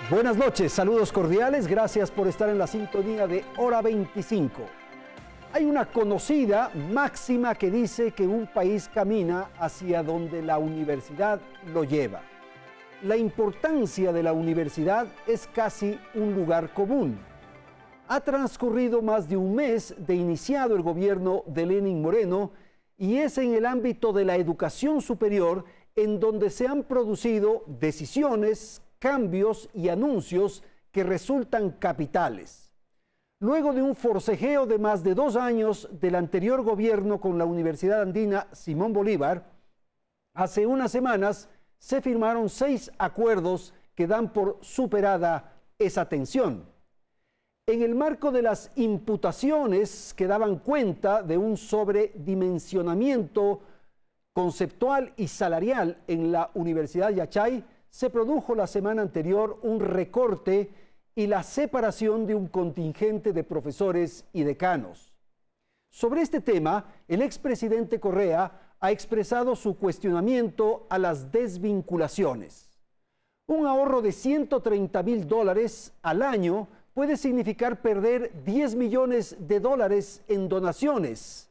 Buenas noches, saludos cordiales, gracias por estar en la sintonía de Hora 25. Hay una conocida máxima que dice que un país camina hacia donde la universidad lo lleva. La importancia de la universidad es casi un lugar común. Ha transcurrido más de un mes de iniciado el gobierno de Lenín Moreno y es en el ámbito de la educación superior en donde se han producido decisiones, cambios y anuncios que resultan capitales. Luego de un forcejeo de más de 2 años del anterior gobierno con la Universidad Andina Simón Bolívar, hace unas semanas se firmaron 6 acuerdos que dan por superada esa tensión. En el marco de las imputaciones que daban cuenta de un sobredimensionamiento conceptual y salarial en la Universidad Yachay, se produjo la semana anterior un recorte y la separación de un contingente de profesores y decanos. Sobre este tema, el expresidente Correa ha expresado su cuestionamiento a las desvinculaciones. Un ahorro de $130,000 al año puede significar perder $10 millones en donaciones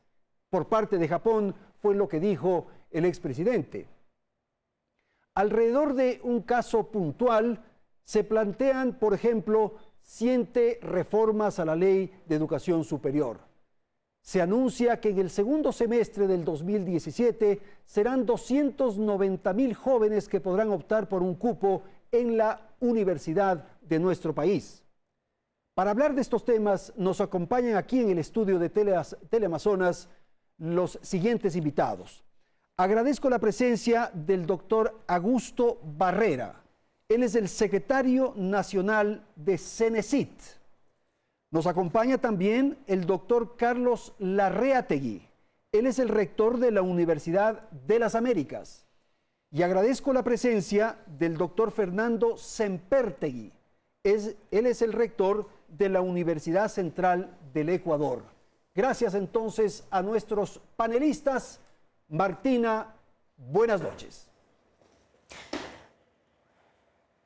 por parte de Japón, fue lo que dijo el expresidente. Alrededor de un caso puntual se plantean, por ejemplo, 7 reformas a la Ley de Educación Superior. Se anuncia que en el segundo semestre del 2017 serán 290,000 jóvenes que podrán optar por un cupo en la universidad de nuestro país. Para hablar de estos temas nos acompañan aquí en el estudio de Teleamazonas los siguientes invitados. Agradezco la presencia del doctor Augusto Barrera. Él es el secretario nacional de CENESID. Nos acompaña también el doctor Carlos Larreategui. Él es el rector de la Universidad de las Américas. Y agradezco la presencia del doctor Fernando Sempertegui. Él es el rector de la Universidad Central del Ecuador. Gracias entonces a nuestros panelistas. Martina, buenas noches.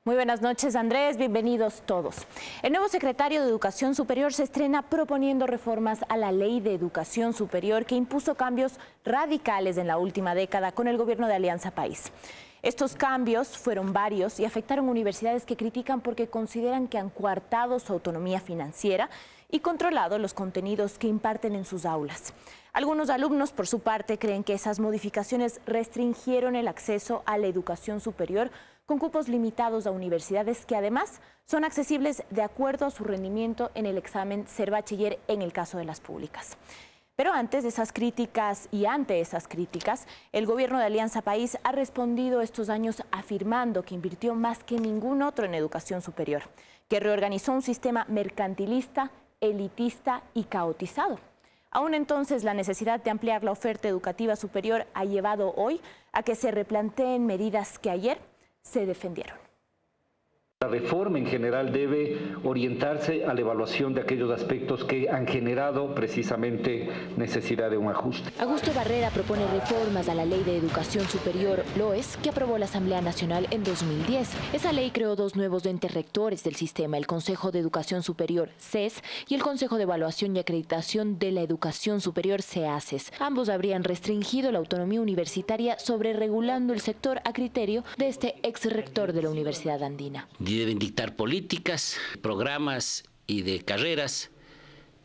Muy buenas noches, Andrés, bienvenidos todos. El nuevo secretario de Educación Superior se estrena proponiendo reformas a la Ley de Educación Superior que impuso cambios radicales en la última década con el gobierno de Alianza País. Estos cambios fueron varios y afectaron universidades que critican porque consideran que han coartado su autonomía financiera y controlado los contenidos que imparten en sus aulas. Algunos alumnos, por su parte, creen que esas modificaciones restringieron el acceso a la educación superior con cupos limitados a universidades que además son accesibles de acuerdo a su rendimiento en el examen Ser Bachiller en el caso de las públicas. Pero antes de esas críticas y ante esas críticas, el gobierno de Alianza País ha respondido estos años afirmando que invirtió más que ningún otro en educación superior, que reorganizó un sistema mercantilista, elitista y caotizado. Aún entonces, la necesidad de ampliar la oferta educativa superior ha llevado hoy a que se replanteen medidas que ayer se defendieron. La reforma en general debe orientarse a la evaluación de aquellos aspectos que han generado precisamente necesidad de un ajuste. Augusto Barrera propone reformas a la Ley de Educación Superior, LOES, que aprobó la Asamblea Nacional en 2010. Esa ley creó 2 nuevos entes rectores del sistema, el Consejo de Educación Superior, CES, y el Consejo de Evaluación y Acreditación de la Educación Superior, CEACES. Ambos habrían restringido la autonomía universitaria sobre regulando el sector a criterio de este ex rector de la Universidad Andina. Deben dictar políticas, programas y de carreras,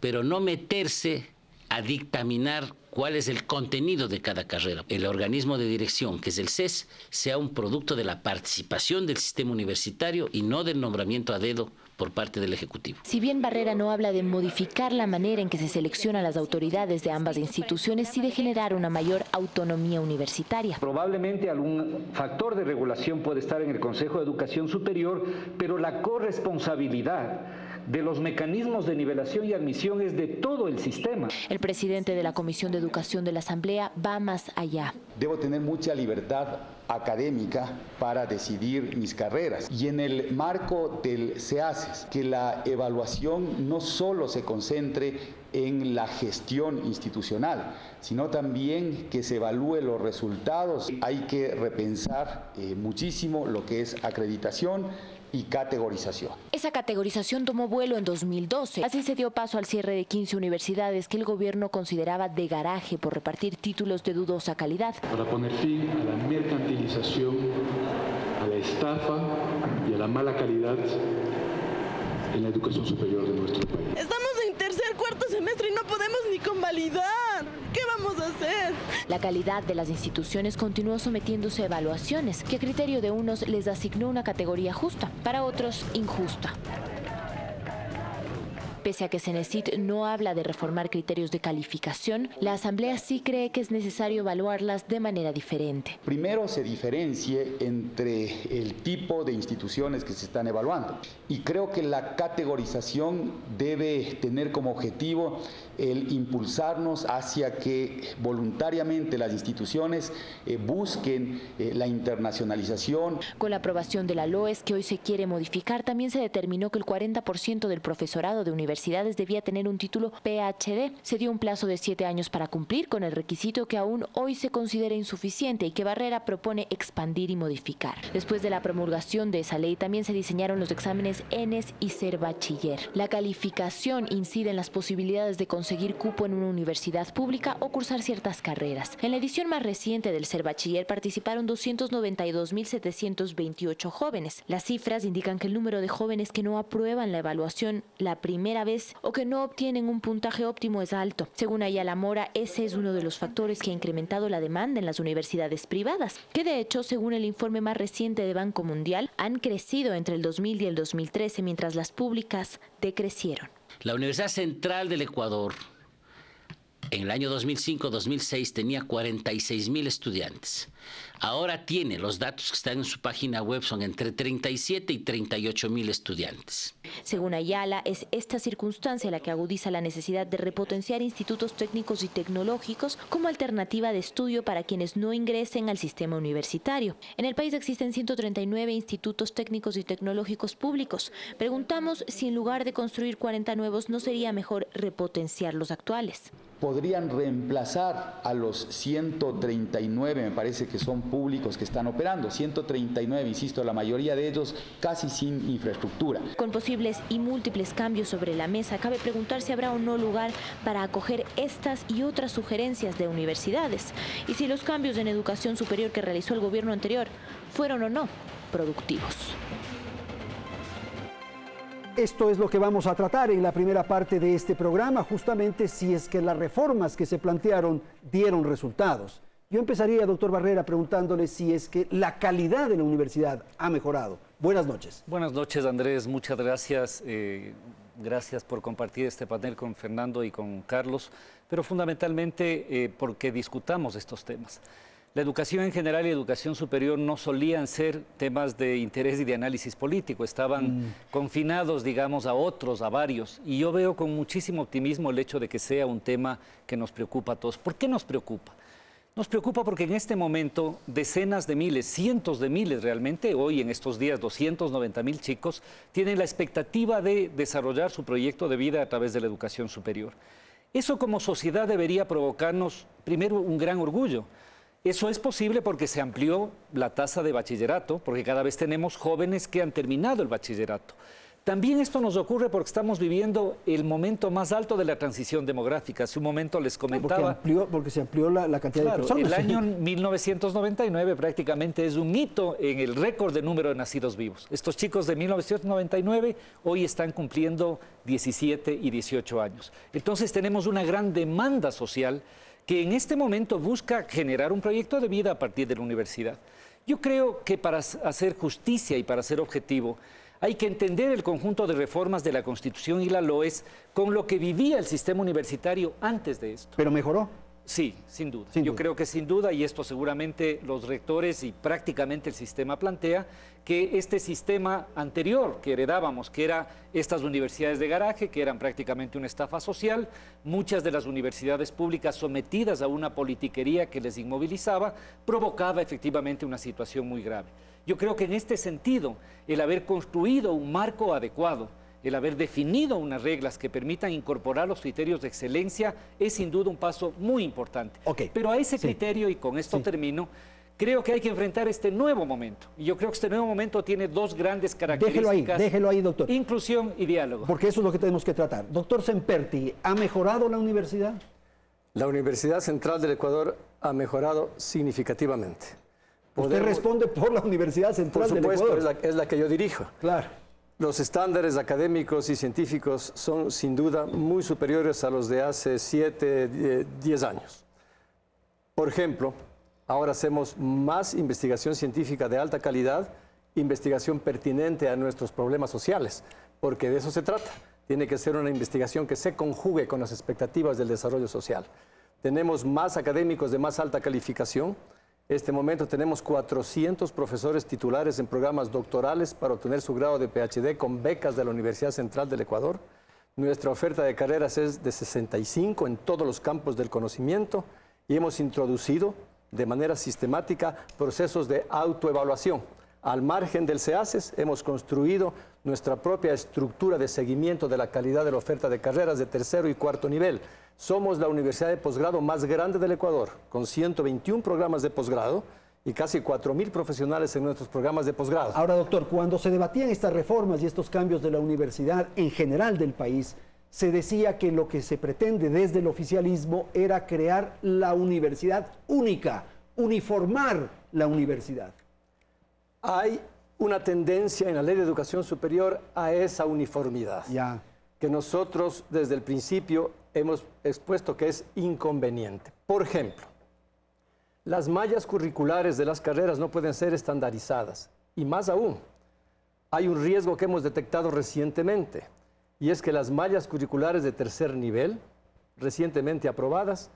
pero no meterse a dictaminar cuál es el contenido de cada carrera. El organismo de dirección, que es el CES, sea un producto de la participación del sistema universitario y no del nombramiento a dedo por parte del Ejecutivo. Si bien Barrera no habla de modificar la manera en que se seleccionan las autoridades de ambas instituciones, sí de generar una mayor autonomía universitaria. Probablemente algún factor de regulación puede estar en el Consejo de Educación Superior, pero la corresponsabilidad de los mecanismos de nivelación y admisión es de todo el sistema. El presidente de la Comisión de Educación de la Asamblea va más allá. Debo tener mucha libertad académica para decidir mis carreras. Y en el marco del CEACES, que la evaluación no solo se concentre en la gestión institucional, sino también que se evalúe los resultados. Hay que repensar muchísimo lo que es acreditación y categorización. Esa categorización tomó vuelo en 2012. Así se dio paso al cierre de 15 universidades que el gobierno consideraba de garaje por repartir títulos de dudosa calidad. Para poner fin a la mercantilización, a la estafa y a la mala calidad en la educación superior de nuestro país. Estamos en tercer, cuarto semestre y no podemos ni convalidar. ¿Qué vamos a hacer? La calidad de las instituciones continuó sometiéndose a evaluaciones que a criterio de unos les asignó una categoría justa, para otros injusta. Pese a que Cenecit no habla de reformar criterios de calificación, la Asamblea sí cree que es necesario evaluarlas de manera diferente. Primero se diferencie entre el tipo de instituciones que se están evaluando y creo que la categorización debe tener como objetivo el impulsarnos hacia que voluntariamente las instituciones busquen la internacionalización. Con la aprobación de la LOES que hoy se quiere modificar, también se determinó que el 40% del profesorado de universidades debía tener un título PhD. Se dio un plazo de 7 años para cumplir con el requisito que aún hoy se considera insuficiente y que Barrera propone expandir y modificar. Después de la promulgación de esa ley, también se diseñaron los exámenes ENES y Ser Bachiller. La calificación incide en las posibilidades de conseguir cupo en una universidad pública o cursar ciertas carreras. En la edición más reciente del Ser Bachiller participaron 292.728 jóvenes. Las cifras indican que el número de jóvenes que no aprueban la evaluación la primera vez o que no obtienen un puntaje óptimo es alto. Según Ayala Mora, ese es uno de los factores que ha incrementado la demanda en las universidades privadas, que de hecho, según el informe más reciente de Banco Mundial, han crecido entre el 2000 y el 2013, mientras las públicas decrecieron. La Universidad Central del Ecuador, en el año 2005-2006, tenía 46.000 estudiantes. Ahora tiene, los datos que están en su página web son entre 37 y 38.000 estudiantes. Según Ayala, es esta circunstancia la que agudiza la necesidad de repotenciar institutos técnicos y tecnológicos como alternativa de estudio para quienes no ingresen al sistema universitario. En el país existen 139 institutos técnicos y tecnológicos públicos. Preguntamos si en lugar de construir 40 nuevos, ¿no sería mejor repotenciar los actuales? Podrían reemplazar a los 139, me parece que son públicos que están operando, 139, insisto, la mayoría de ellos casi sin infraestructura. Con posibles y múltiples cambios sobre la mesa, cabe preguntar si habrá o no lugar para acoger estas y otras sugerencias de universidades, y si los cambios en educación superior que realizó el gobierno anterior fueron o no productivos. Esto es lo que vamos a tratar en la primera parte de este programa, justamente si es que las reformas que se plantearon dieron resultados. Yo empezaría, doctor Barrera, preguntándole si es que la calidad de la universidad ha mejorado. Buenas noches. Buenas noches, Andrés. Muchas gracias. Gracias por compartir este panel con Fernando y con Carlos, pero fundamentalmente porque discutamos estos temas. La educación en general y educación superior no solían ser temas de interés y de análisis político, estaban confinados, digamos, a otros, a varios. Y yo veo con muchísimo optimismo el hecho de que sea un tema que nos preocupa a todos. ¿Por qué nos preocupa? Nos preocupa porque en este momento decenas de miles, cientos de miles realmente, hoy en estos días 290.000 chicos, tienen la expectativa de desarrollar su proyecto de vida a través de la educación superior. Eso como sociedad debería provocarnos primero un gran orgullo. Eso es posible porque se amplió la tasa de bachillerato, porque cada vez tenemos jóvenes que han terminado el bachillerato. También esto nos ocurre porque estamos viviendo el momento más alto de la transición demográfica. Hace un momento les comentaba... Porque se amplió la cantidad de personas. El año 1999 prácticamente es un hito en el récord de número de nacidos vivos. Estos chicos de 1999 hoy están cumpliendo 17 y 18 años. Entonces tenemos una gran demanda social que en este momento busca generar un proyecto de vida a partir de la universidad. Yo creo que para hacer justicia y para ser objetivo, hay que entender el conjunto de reformas de la Constitución y la LOES con lo que vivía el sistema universitario antes de esto. ¿Pero mejoró? Sí, sin duda. Yo creo que sin duda, y esto seguramente los rectores y prácticamente el sistema plantea, que este sistema anterior que heredábamos, que era estas universidades de garaje, que eran prácticamente una estafa social, muchas de las universidades públicas sometidas a una politiquería que les inmovilizaba, provocaba efectivamente una situación muy grave. Yo creo que en este sentido, el haber construido un marco adecuado, el haber definido unas reglas que permitan incorporar los criterios de excelencia es sin duda un paso muy importante. Pero a ese criterio, y con esto termino, Creo que hay que enfrentar este nuevo momento. Y yo creo que este nuevo momento tiene dos grandes características. Déjelo ahí, doctor. Inclusión y diálogo. Porque eso es lo que tenemos que tratar. Doctor Semperti, ¿ha mejorado la universidad? La Universidad Central del Ecuador ha mejorado significativamente. Usted responde por la Universidad Central del Ecuador. Por supuesto, es la que yo dirijo. Claro. Los estándares académicos y científicos son sin duda muy superiores a los de hace 7, 10 años. Por ejemplo, ahora hacemos más investigación científica de alta calidad, investigación pertinente a nuestros problemas sociales, porque de eso se trata. Tiene que ser una investigación que se conjugue con las expectativas del desarrollo social. Tenemos más académicos de más alta calificación. En este momento tenemos 400 profesores titulares en programas doctorales para obtener su grado de PhD con becas de la Universidad Central del Ecuador. Nuestra oferta de carreras es de 65 en todos los campos del conocimiento y hemos introducido de manera sistemática procesos de autoevaluación. Al margen del CEACES hemos construido nuestra propia estructura de seguimiento de la calidad de la oferta de carreras de tercero y cuarto nivel. Somos la universidad de posgrado más grande del Ecuador, con 121 programas de posgrado y casi 4.000 profesionales en nuestros programas de posgrado. Ahora, doctor, cuando se debatían estas reformas y estos cambios de la universidad en general del país, se decía que lo que se pretende desde el oficialismo era crear la universidad única, uniformar la universidad. Hay una tendencia en la Ley de Educación Superior a esa uniformidad, que nosotros desde el principio hemos expuesto que es inconveniente. Por ejemplo, las mallas curriculares de las carreras no pueden ser estandarizadas. Y más aún, hay un riesgo que hemos detectado recientemente, y es que las mallas curriculares de tercer nivel, recientemente aprobadas,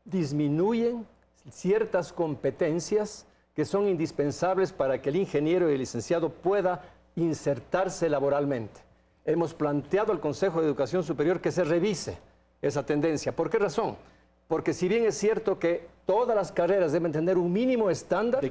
disminuyen ciertas competencias que son indispensables para que el ingeniero y el licenciado pueda insertarse laboralmente. Hemos planteado al Consejo de Educación Superior que se revise esa tendencia. ¿Por qué razón? Porque si bien es cierto que todas las carreras deben tener un mínimo estándar,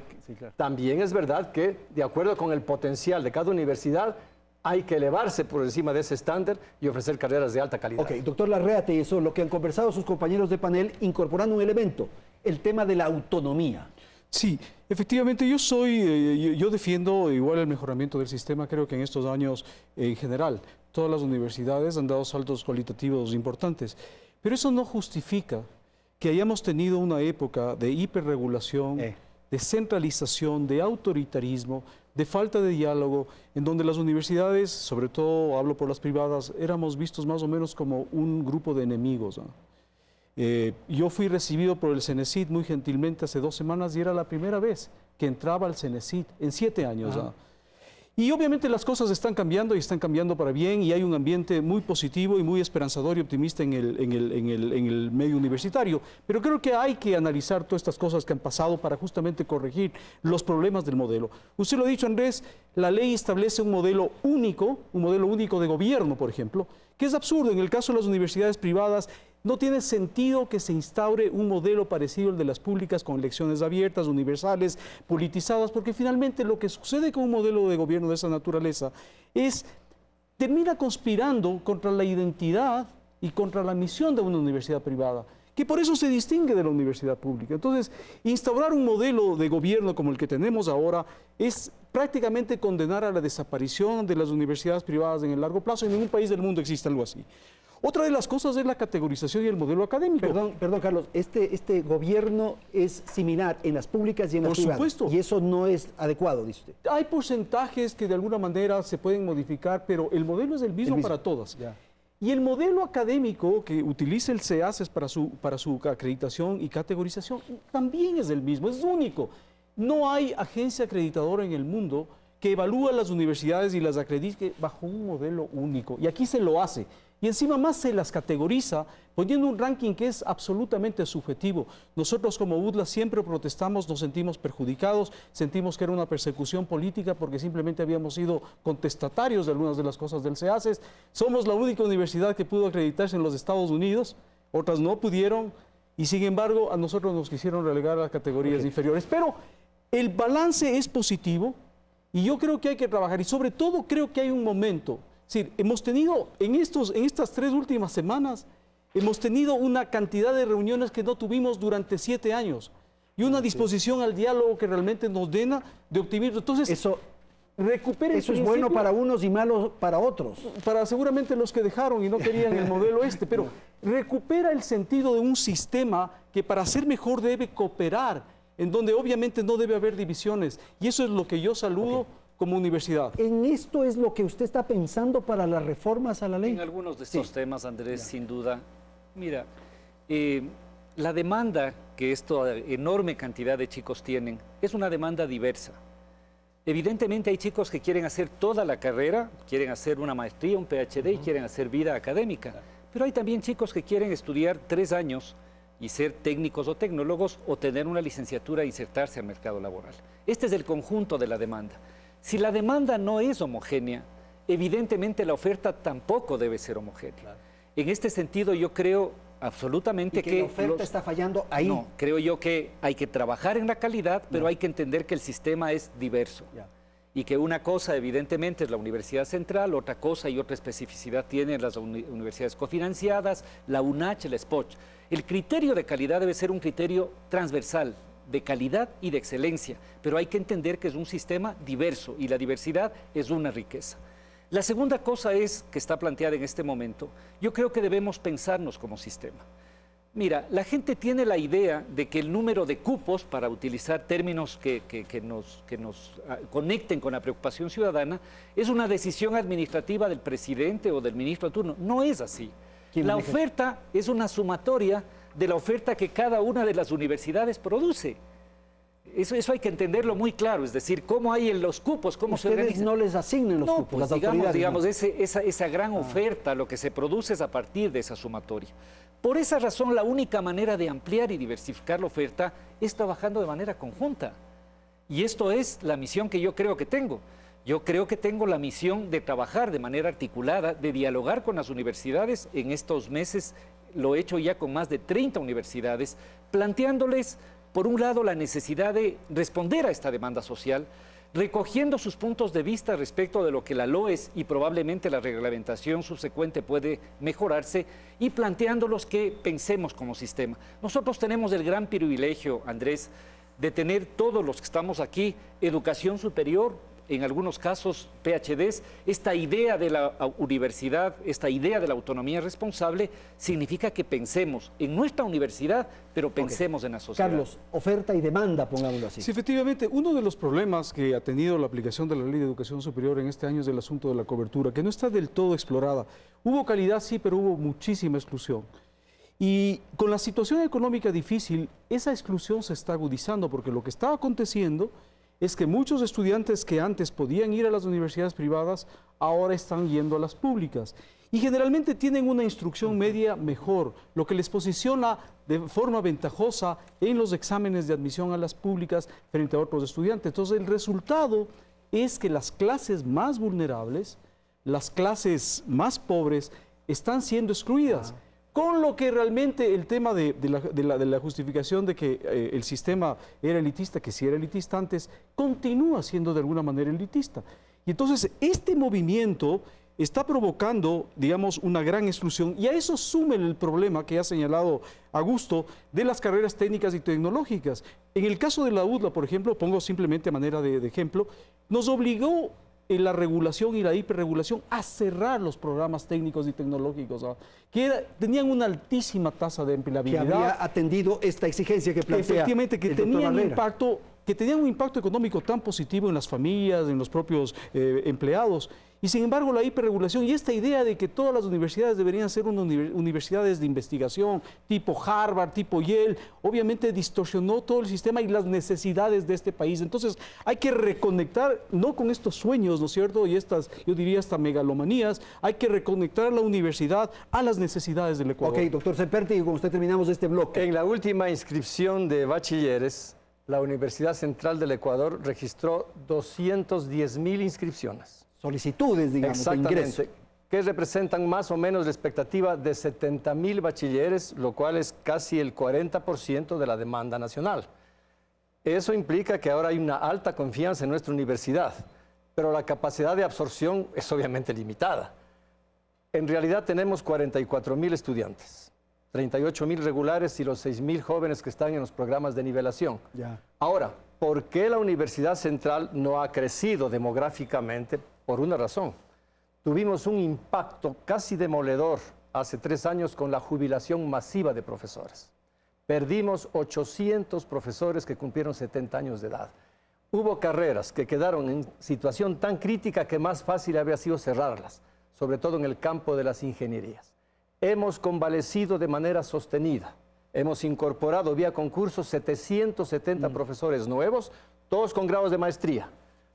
también es verdad que, de acuerdo con el potencial de cada universidad, hay que elevarse por encima de ese estándar y ofrecer carreras de alta calidad. Ok, doctor Larrea, y eso lo que han conversado sus compañeros de panel, incorporando un elemento, el tema de la autonomía. Sí, efectivamente yo defiendo igual el mejoramiento del sistema. Creo que en estos años en general todas las universidades han dado saltos cualitativos importantes, pero eso no justifica que hayamos tenido una época de hiperregulación, de centralización, de autoritarismo, de falta de diálogo, en donde las universidades, sobre todo hablo por las privadas, éramos vistos más o menos como un grupo de enemigos, ¿no? Yo fui recibido por el CENESID muy gentilmente hace 2 semanas y era la primera vez que entraba al CENESID en 7 años. ¿No? Y obviamente las cosas están cambiando y están cambiando para bien y hay un ambiente muy positivo y muy esperanzador y optimista en el medio universitario. Pero creo que hay que analizar todas estas cosas que han pasado para justamente corregir los problemas del modelo. Usted lo ha dicho, Andrés, la ley establece un modelo único de gobierno, por ejemplo, que es absurdo. En el caso de las universidades privadas, no tiene sentido que se instaure un modelo parecido al de las públicas con elecciones abiertas, universales, politizadas, porque finalmente lo que sucede con un modelo de gobierno de esa naturaleza termina conspirando contra la identidad y contra la misión de una universidad privada, que por eso se distingue de la universidad pública. Entonces, instaurar un modelo de gobierno como el que tenemos ahora es prácticamente condenar a la desaparición de las universidades privadas en el largo plazo. En ningún país del mundo existe algo así. Otra de las cosas es la categorización y el modelo académico. Perdón, Carlos, este gobierno es similar en las públicas y en las privadas. Por supuesto. Y eso no es adecuado, dice usted. Hay porcentajes que de alguna manera se pueden modificar, pero el modelo es el mismo para todas. Ya. Y el modelo académico que utiliza el CEACES para su acreditación y categorización también es el mismo, es único. No hay agencia acreditadora en el mundo que evalúa las universidades y las acredite bajo un modelo único. Y aquí se lo hace. Y encima más se las categoriza poniendo un ranking que es absolutamente subjetivo. Nosotros como UDLA siempre protestamos, nos sentimos perjudicados, sentimos que era una persecución política porque simplemente habíamos sido contestatarios de algunas de las cosas del CEACES. Somos la única universidad que pudo acreditarse en los Estados Unidos, otras no pudieron y sin embargo a nosotros nos quisieron relegar a las categorías inferiores. Pero el balance es positivo y yo creo que hay que trabajar y sobre todo creo que hay un momento. Es decir, hemos tenido en estas 3 últimas semanas, hemos tenido una cantidad de reuniones que no tuvimos durante 7 años. y una disposición al diálogo que realmente nos llena de optimismo. Entonces, Eso recupera el es bueno principio para unos y malo para otros. para seguramente los que dejaron y no querían el modelo pero recupera el sentido de un sistema que para ser mejor debe cooperar, en donde obviamente no debe haber divisiones. Y eso es lo que yo saludo como universidad. ¿En esto es lo que usted está pensando para las reformas a la ley? En algunos de estos temas, Andrés, sin duda. Mira, la demanda que esta enorme cantidad de chicos tienen es una demanda diversa. Evidentemente hay chicos que quieren hacer toda la carrera, quieren hacer una maestría, un PhD y quieren hacer vida académica. Pero hay también chicos que quieren estudiar 3 años y ser técnicos o tecnólogos o tener una licenciatura e insertarse al mercado laboral. Este es el conjunto de la demanda. Si la demanda no es homogénea, evidentemente la oferta tampoco debe ser homogénea. En este sentido yo creo absolutamente que la oferta está fallando ahí. No, creo yo que hay que trabajar en la calidad, pero hay que entender que el sistema es diverso. Y que una cosa evidentemente es la Universidad Central, otra cosa y otra especificidad tienen las universidades cofinanciadas, la UNACH, la SPOCH. El criterio de calidad debe ser un criterio transversal, de calidad y de excelencia, pero hay que entender que es un sistema diverso y la diversidad es una riqueza. La segunda cosa es, que está planteada en este momento, yo creo que debemos pensarnos como sistema. Mira, la gente tiene la idea de que el número de cupos, para utilizar términos que nos conecten con la preocupación ciudadana, es una decisión administrativa del presidente o del ministro de turno. No es así. La oferta es una sumatoria de la oferta que cada una de las universidades produce. Eso hay que entenderlo muy claro, es decir, cómo hay en los cupos, cómo se organizan. Ustedes no les asignan los cupos, pues las autoridades. Digamos, esa gran oferta, lo que se produce es a partir de esa sumatoria. Por esa razón, la única manera de ampliar y diversificar la oferta es trabajando de manera conjunta. Y esto es la misión que yo creo que tengo. Yo creo que tengo la misión de trabajar de manera articulada, de dialogar con las universidades. En estos meses lo he hecho ya con más de 30 universidades, planteándoles, por un lado, la necesidad de responder a esta demanda social, recogiendo sus puntos de vista respecto de lo que la LOES y probablemente la reglamentación subsecuente puede mejorarse, y planteándolos que pensemos como sistema. Nosotros tenemos el gran privilegio, Andrés, de tener todos los que estamos aquí educación superior, en algunos casos PhDs. Esta idea de la universidad, esta idea de la autonomía responsable, significa que pensemos en nuestra universidad, pero pensemos en la sociedad. Carlos, oferta y demanda, pongámoslo así. Sí, efectivamente, uno de los problemas que ha tenido la aplicación de la Ley de Educación Superior en este año es el asunto de la cobertura, que no está del todo explorada. Hubo calidad, sí, pero hubo muchísima exclusión. Y con la situación económica difícil, esa exclusión se está agudizando, porque lo que está aconteciendo es que muchos estudiantes que antes podían ir a las universidades privadas, ahora están yendo a las públicas. Y generalmente tienen una instrucción media mejor, lo que les posiciona de forma ventajosa en los exámenes de admisión a las públicas frente a otros estudiantes. Entonces, el resultado es que las clases más vulnerables, las clases más pobres, están siendo excluidas. Con lo que realmente el tema de la justificación de que el sistema era elitista, que sí era elitista antes, continúa siendo de alguna manera elitista. Y entonces este movimiento está provocando, digamos, una gran exclusión, y a eso sumen el problema que ha señalado Augusto de las carreras técnicas y tecnológicas. En el caso de la UDLA, por ejemplo, pongo simplemente a manera de ejemplo, nos obligó en la regulación y la hiperregulación a cerrar los programas técnicos y tecnológicos, que tenían una altísima tasa de empleabilidad. Que había atendido esta exigencia que plantea. Efectivamente, que tenían un impacto económico tan positivo en las familias, en los propios empleados. Y sin embargo, la hiperregulación y esta idea de que todas las universidades deberían ser universidades de investigación, tipo Harvard, tipo Yale, obviamente distorsionó todo el sistema y las necesidades de este país. Entonces, hay que reconectar, no con estos sueños, ¿no es cierto? Y estas, yo diría, hasta megalomanías, hay que reconectar la universidad a las necesidades del Ecuador. Ok, doctor Seperti, y con usted terminamos este bloque. En la última inscripción de bachilleres, la Universidad Central del Ecuador registró 210.000 inscripciones. Solicitudes, digamos, de ingreso. Que representan más o menos la expectativa de 70.000 bachilleres, lo cual es casi el 40% de la demanda nacional. Eso implica que ahora hay una alta confianza en nuestra universidad, pero la capacidad de absorción es obviamente limitada. En realidad tenemos 44.000 estudiantes 38.000 regulares y los 6.000 jóvenes que están en los programas de nivelación. Ya. Ahora, ¿por qué la Universidad Central no ha crecido demográficamente? Por una razón. Tuvimos un impacto casi demoledor hace 3 años con la jubilación masiva de profesores. Perdimos 800 profesores que cumplieron 70 años de edad. Hubo carreras que quedaron en situación tan crítica que más fácil habría sido cerrarlas, sobre todo en el campo de las ingenierías. Hemos convalecido de manera sostenida. Hemos incorporado vía concurso 770 profesores nuevos, todos con grados de maestría.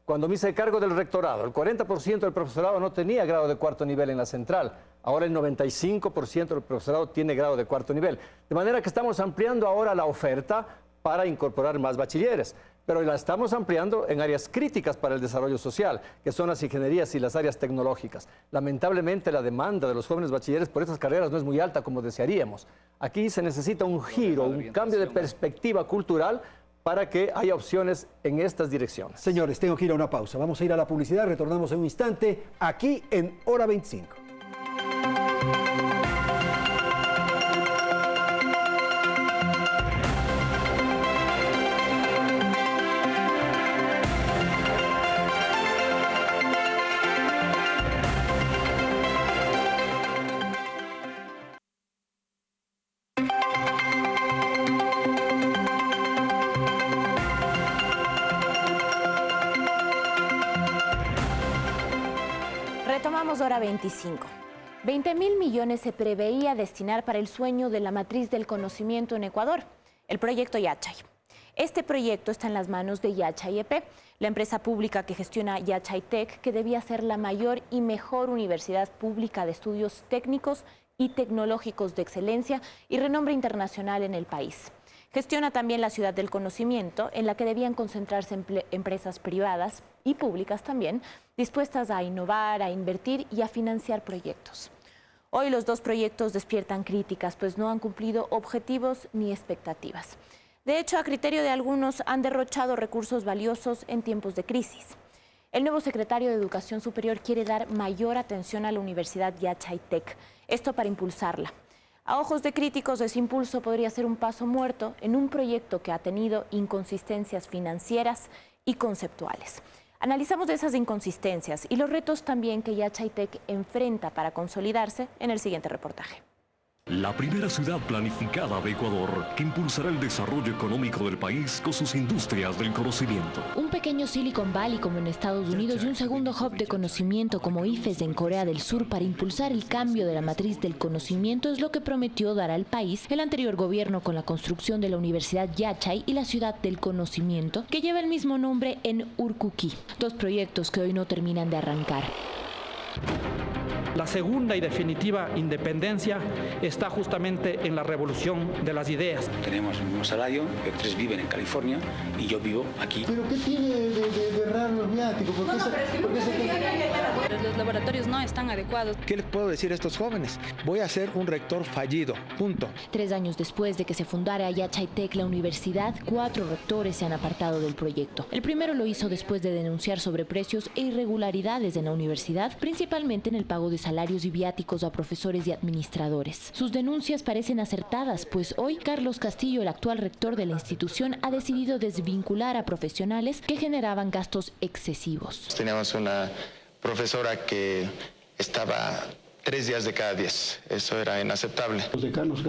Cuando me hice cargo del rectorado, el 40% del profesorado no tenía grado de 4º nivel en la central. Ahora el 95% del profesorado tiene grado de 4º nivel. De manera que estamos ampliando ahora la oferta para incorporar más bachilleres. Pero la estamos ampliando en áreas críticas para el desarrollo social, que son las ingenierías y las áreas tecnológicas. Lamentablemente, la demanda de los jóvenes bachilleres por estas carreras no es muy alta como desearíamos. Aquí se necesita un giro, un cambio de perspectiva cultural para que haya opciones en estas direcciones. Señores, tengo que ir a una pausa. Vamos a ir a la publicidad, retornamos en un instante aquí en Hora 25. Retomamos Hora 25. 20.000 millones se preveía destinar para el sueño de la matriz del conocimiento en Ecuador, el proyecto Yachay. Este proyecto está en las manos de Yachay EP, la empresa pública que gestiona Yachay Tech, que debía ser la mayor y mejor universidad pública de estudios técnicos y tecnológicos de excelencia y renombre internacional en el país. Gestiona también la ciudad del conocimiento, en la que debían concentrarse empresas privadas y públicas también, dispuestas a innovar, a invertir y a financiar proyectos. Hoy los dos proyectos despiertan críticas, pues no han cumplido objetivos ni expectativas. De hecho, a criterio de algunos, han derrochado recursos valiosos en tiempos de crisis. El nuevo secretario de Educación Superior quiere dar mayor atención a la Universidad Yachay Tech, esto para impulsarla. A ojos de críticos, ese impulso podría ser un paso muerto en un proyecto que ha tenido inconsistencias financieras y conceptuales. Analizamos esas inconsistencias y los retos también que Yachay Tech enfrenta para consolidarse en el siguiente reportaje. La primera ciudad planificada de Ecuador que impulsará el desarrollo económico del país con sus industrias del conocimiento. Un pequeño Silicon Valley como en Estados Unidos y un segundo hub de conocimiento como IFES en Corea del Sur para impulsar el cambio de la matriz del conocimiento es lo que prometió dar al país el anterior gobierno con la construcción de la Universidad Yachay y la ciudad del conocimiento que lleva el mismo nombre en Urcuquí. Dos proyectos que hoy no terminan de arrancar. La segunda y definitiva independencia está justamente en la revolución de las ideas. Tenemos el mismo salario, 3 viven en California y yo vivo aquí. ¿Pero qué tiene de raro los viáticos? Los laboratorios no están adecuados. ¿Qué les puedo decir a estos jóvenes? Voy a ser un rector fallido, punto. 3 años después de que se fundara Yachay Tech, la universidad, 4 rectores se han apartado del proyecto. El primero lo hizo después de denunciar sobreprecios e irregularidades en la universidad, principalmente en el pago de salarios y viáticos a profesores y administradores. Sus denuncias parecen acertadas, pues hoy Carlos Castillo, el actual rector de la institución, ha decidido desvincular a profesionales que generaban gastos excesivos. Teníamos una profesora que estaba 3 días de cada 10. Eso era inaceptable. Los decanos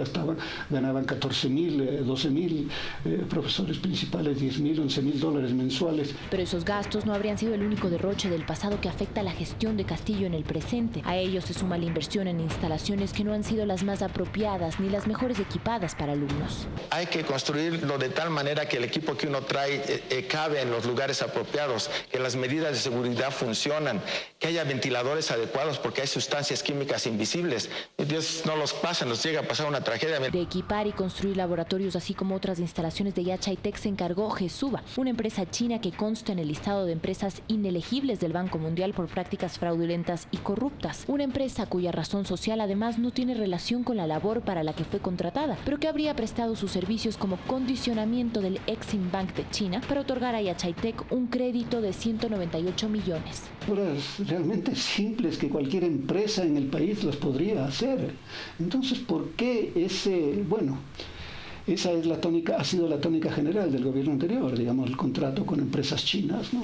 ganaban 14.000, 12.000, profesores principales $10.000, $11.000 mensuales. Pero esos gastos no habrían sido el único derroche del pasado que afecta a la gestión de Castillo en el presente. A ello se suma la inversión en instalaciones que no han sido las más apropiadas ni las mejores equipadas para alumnos. Hay que construirlo de tal manera que el equipo que uno trae cabe en los lugares apropiados, que las medidas de seguridad funcionan, que haya ventiladores adecuados porque hay sustancias químicas invisibles. Dios no los pasa, nos llega a pasar una tragedia. De equipar y construir laboratorios, así como otras instalaciones de Yachay Tech, se encargó Gesuba, una empresa china que consta en el listado de empresas inelegibles del Banco Mundial por prácticas fraudulentas y corruptas. Una empresa cuya razón social además no tiene relación con la labor para la que fue contratada, pero que habría prestado sus servicios como condicionamiento del Exim Bank de China para otorgar a Yachay Tech un crédito de 198 millones. Obras realmente simples que cualquier empresa en el país las podría hacer. Entonces, ¿por qué esa es la tónica, ha sido la tónica general del gobierno anterior, digamos, el contrato con empresas chinas, ¿no?,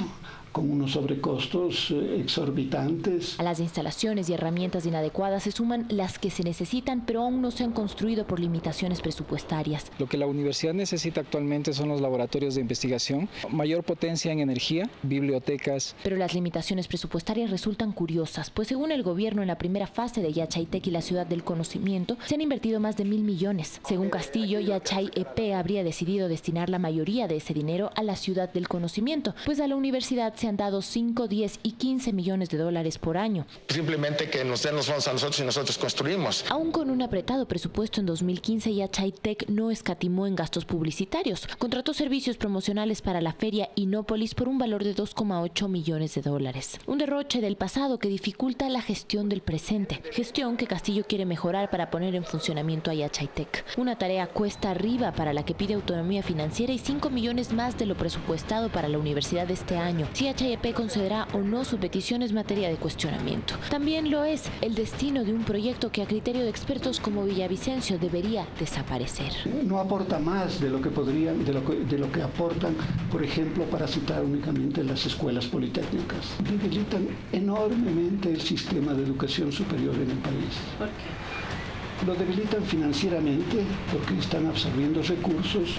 con unos sobrecostos exorbitantes. A las instalaciones y herramientas inadecuadas se suman las que se necesitan, pero aún no se han construido por limitaciones presupuestarias. Lo que la universidad necesita actualmente son los laboratorios de investigación, mayor potencia en energía, bibliotecas. Pero las limitaciones presupuestarias resultan curiosas, pues según el gobierno, en la primera fase de Yachaytec y la Ciudad del Conocimiento se han invertido más de 1.000 millones. Según Castillo, Yachay EP habría decidido destinar la mayoría de ese dinero a la Ciudad del Conocimiento, pues a la universidad se han dado 5, 10 y 15 millones de dólares por año. Simplemente que nos den los fondos a nosotros y nosotros construimos. Aún con un apretado presupuesto en 2015, Yachaytec no escatimó en gastos publicitarios. Contrató servicios promocionales para la feria Inópolis por un valor de 2,8 millones de dólares. Un derroche del pasado que dificulta la gestión del presente. Gestión que Castillo quiere mejorar para poner en funcionamiento a Yachaytec. Una tarea cuesta arriba para la que pide autonomía financiera y 5 millones más de lo presupuestado para la universidad este año. Si Yachayep concederá o no su petición es materia de cuestionamiento. También lo es el destino de un proyecto que a criterio de expertos como Villavicencio debería desaparecer. No aporta más de lo que podrían, de lo que aportan, por ejemplo, para citar únicamente las escuelas politécnicas. Debilitan enormemente el sistema de educación superior en el país. ¿Por qué? Lo debilitan financieramente porque están absorbiendo recursos.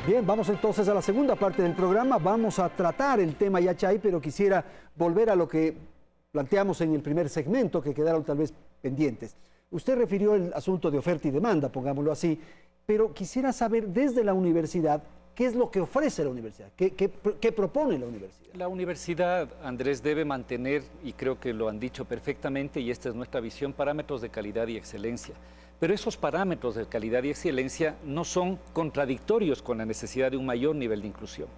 Bien, vamos entonces a la segunda parte del programa. Vamos a tratar el tema Yachay, pero quisiera volver a lo que planteamos en el primer segmento, que quedaron tal vez pendientes. Usted refirió el asunto de oferta y demanda, pongámoslo así, pero quisiera saber desde la universidad qué es lo que ofrece la universidad, qué propone la universidad. La universidad, Andrés, debe mantener, y creo que lo han dicho perfectamente, y esta es nuestra visión, parámetros de calidad y excelencia. Pero esos parámetros de calidad y excelencia no son contradictorios con la necesidad de un mayor nivel de inclusión.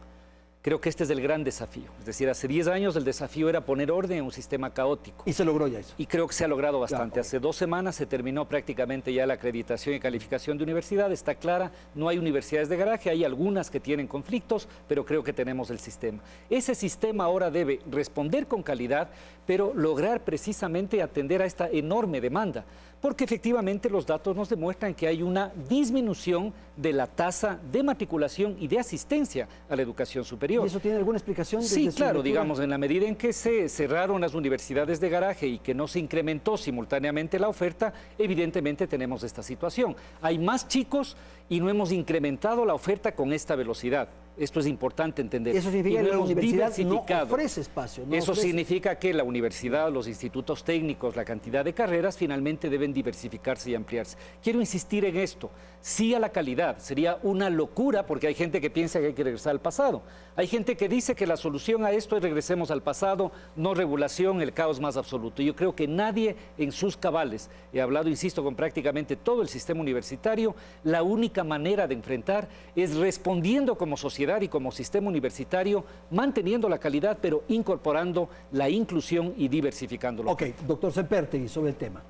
Creo que este es el gran desafío. Es decir, hace 10 años el desafío era poner orden en un sistema caótico. Y se logró ya eso. Y creo que se ha logrado bastante. Ya, hace 2 semanas se terminó prácticamente ya la acreditación y calificación de universidad. Está clara, no hay universidades de garaje, hay algunas que tienen conflictos, pero creo que tenemos el sistema. Ese sistema ahora debe responder con calidad, pero lograr precisamente atender a esta enorme demanda. Porque efectivamente los datos nos demuestran que hay una disminución de la tasa de matriculación y de asistencia a la educación superior. ¿Y eso tiene alguna explicación? Sí, claro, digamos, en la medida en que se cerraron las universidades de garaje y que no se incrementó simultáneamente la oferta, evidentemente tenemos esta situación. Hay más chicos y no hemos incrementado la oferta con esta velocidad. Esto es importante entender. Eso significa que la universidad no ofrece espacio. Eso significa que la universidad, los institutos técnicos, la cantidad de carreras finalmente deben diversificarse y ampliarse. Quiero insistir en esto. Sí a la calidad. Sería una locura porque hay gente que piensa que hay que regresar al pasado. Hay gente que dice que la solución a esto es regresemos al pasado, no regulación, el caos más absoluto. Yo creo que nadie en sus cabales, he hablado, insisto, con prácticamente todo el sistema universitario, la única manera de enfrentar es respondiendo como sociedad y como sistema universitario, manteniendo la calidad, pero incorporando la inclusión y diversificándolo. Ok, doctor Sempertegui, sobre el tema.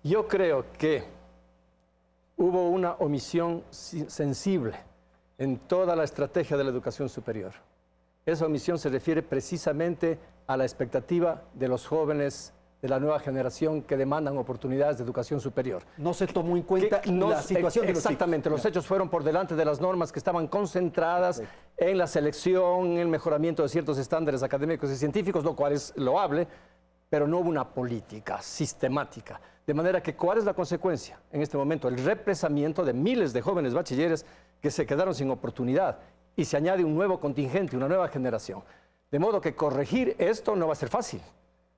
Yo creo que hubo una omisión sensible en toda la estrategia de la educación superior. Esa omisión se refiere precisamente a la expectativa de los jóvenes de la nueva generación que demandan oportunidades de educación superior. No se tomó en cuenta la situación de los exactamente, chicos. los hechos fueron por delante de las normas que estaban concentradas en la selección, en el mejoramiento de ciertos estándares académicos y científicos, lo cual es loable, pero no hubo una política sistemática. De manera que, ¿cuál es la consecuencia? En este momento, el represamiento de miles de jóvenes bachilleres que se quedaron sin oportunidad y se añade un nuevo contingente, una nueva generación. De modo que corregir esto no va a ser fácil.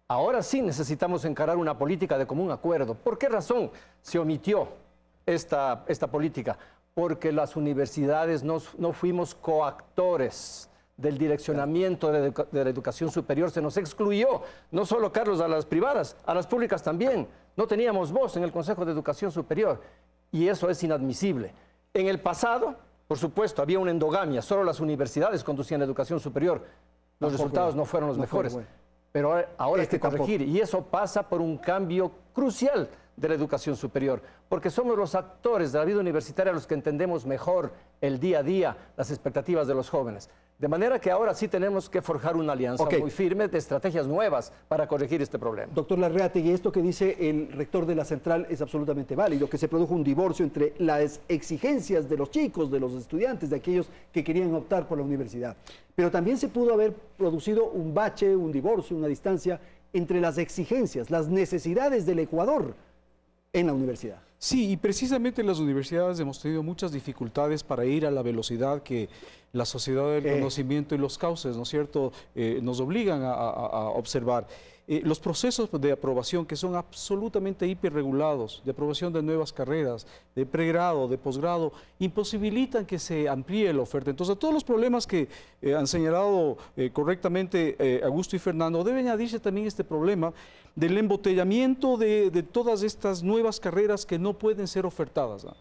Ahora sí necesitamos encarar una política de común acuerdo. ¿Por qué razón se omitió esta política? Porque las universidades no fuimos coactores del direccionamiento de la educación superior. Se nos excluyó, no solo, Carlos, a las privadas, a las públicas también. No teníamos voz en el Consejo de Educación Superior y eso es inadmisible. En el pasado, por supuesto, había una endogamia. Solo las universidades conducían la educación superior. Los resultados no fueron los mejores. Pero ahora hay que corregir y eso pasa por un cambio crucial de la educación superior, porque somos los actores de la vida universitaria los que entendemos mejor el día a día, las expectativas de los jóvenes. De manera que ahora sí tenemos que forjar una alianza muy firme de estrategias nuevas para corregir este problema. Doctor Larreategui, esto que dice el rector de la Central es absolutamente válido, que se produjo un divorcio entre las exigencias de los chicos, de los estudiantes, de aquellos que querían optar por la universidad. Pero también se pudo haber producido un bache, un divorcio, una distancia entre las exigencias, las necesidades del Ecuador en la universidad. Sí, y precisamente en las universidades hemos tenido muchas dificultades para ir a la velocidad que la sociedad del conocimiento y los cauces, ¿no es cierto?, nos obligan a observar. Los procesos de aprobación que son absolutamente hiperregulados, de aprobación de nuevas carreras, de pregrado, de posgrado, imposibilitan que se amplíe la oferta. Entonces, todos los problemas que han señalado correctamente Augusto y Fernando, debe añadirse también este problema del embotellamiento de todas estas nuevas carreras que no pueden ser ofertadas, ¿no?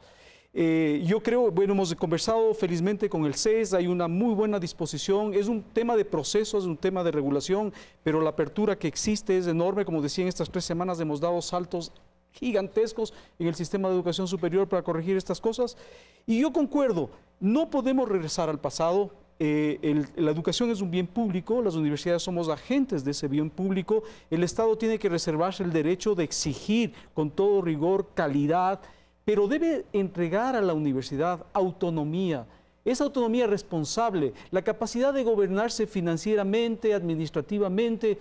Yo creo, bueno, hemos conversado felizmente con el CES, hay una muy buena disposición, es un tema de procesos, es un tema de regulación, pero la apertura que existe es enorme. Como decía, en estas 3 semanas hemos dado saltos gigantescos en el sistema de educación superior para corregir estas cosas. Y yo concuerdo, no podemos regresar al pasado. La educación es un bien público, las universidades somos agentes de ese bien público, el Estado tiene que reservarse el derecho de exigir con todo rigor calidad, pero debe entregar a la universidad autonomía, esa autonomía responsable, la capacidad de gobernarse financieramente, administrativamente,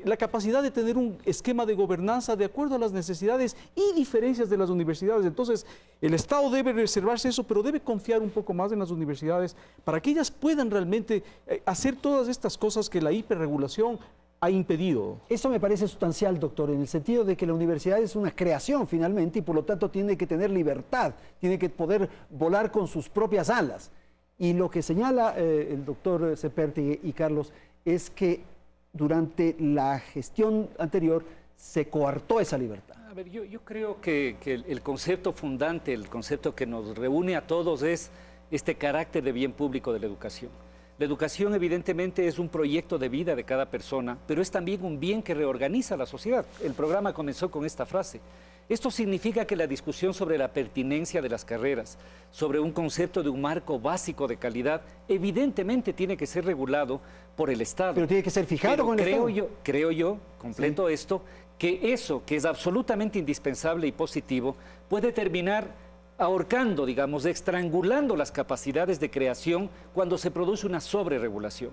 la capacidad de tener un esquema de gobernanza de acuerdo a las necesidades y diferencias de las universidades. Entonces, el Estado debe reservarse eso, pero debe confiar un poco más en las universidades para que ellas puedan realmente hacer todas estas cosas que la hiperregulación ha impedido. Eso me parece sustancial, doctor, en el sentido de que la universidad es una creación finalmente y por lo tanto tiene que tener libertad, tiene que poder volar con sus propias alas. Y lo que señala el doctor Seperti y Carlos es que durante la gestión anterior se coartó esa libertad. A ver, yo creo que el concepto fundante, el concepto que nos reúne a todos es este carácter de bien público de la educación. La educación evidentemente es un proyecto de vida de cada persona, pero es también un bien que reorganiza la sociedad. El programa comenzó con esta frase. Esto significa que la discusión sobre la pertinencia de las carreras, sobre un concepto de un marco básico de calidad, evidentemente tiene que ser regulado por el Estado. Pero tiene que ser fijado con el Estado. Creo yo, completo esto, que eso que es absolutamente indispensable y positivo puede terminar ahorcando, digamos, estrangulando las capacidades de creación cuando se produce una sobreregulación.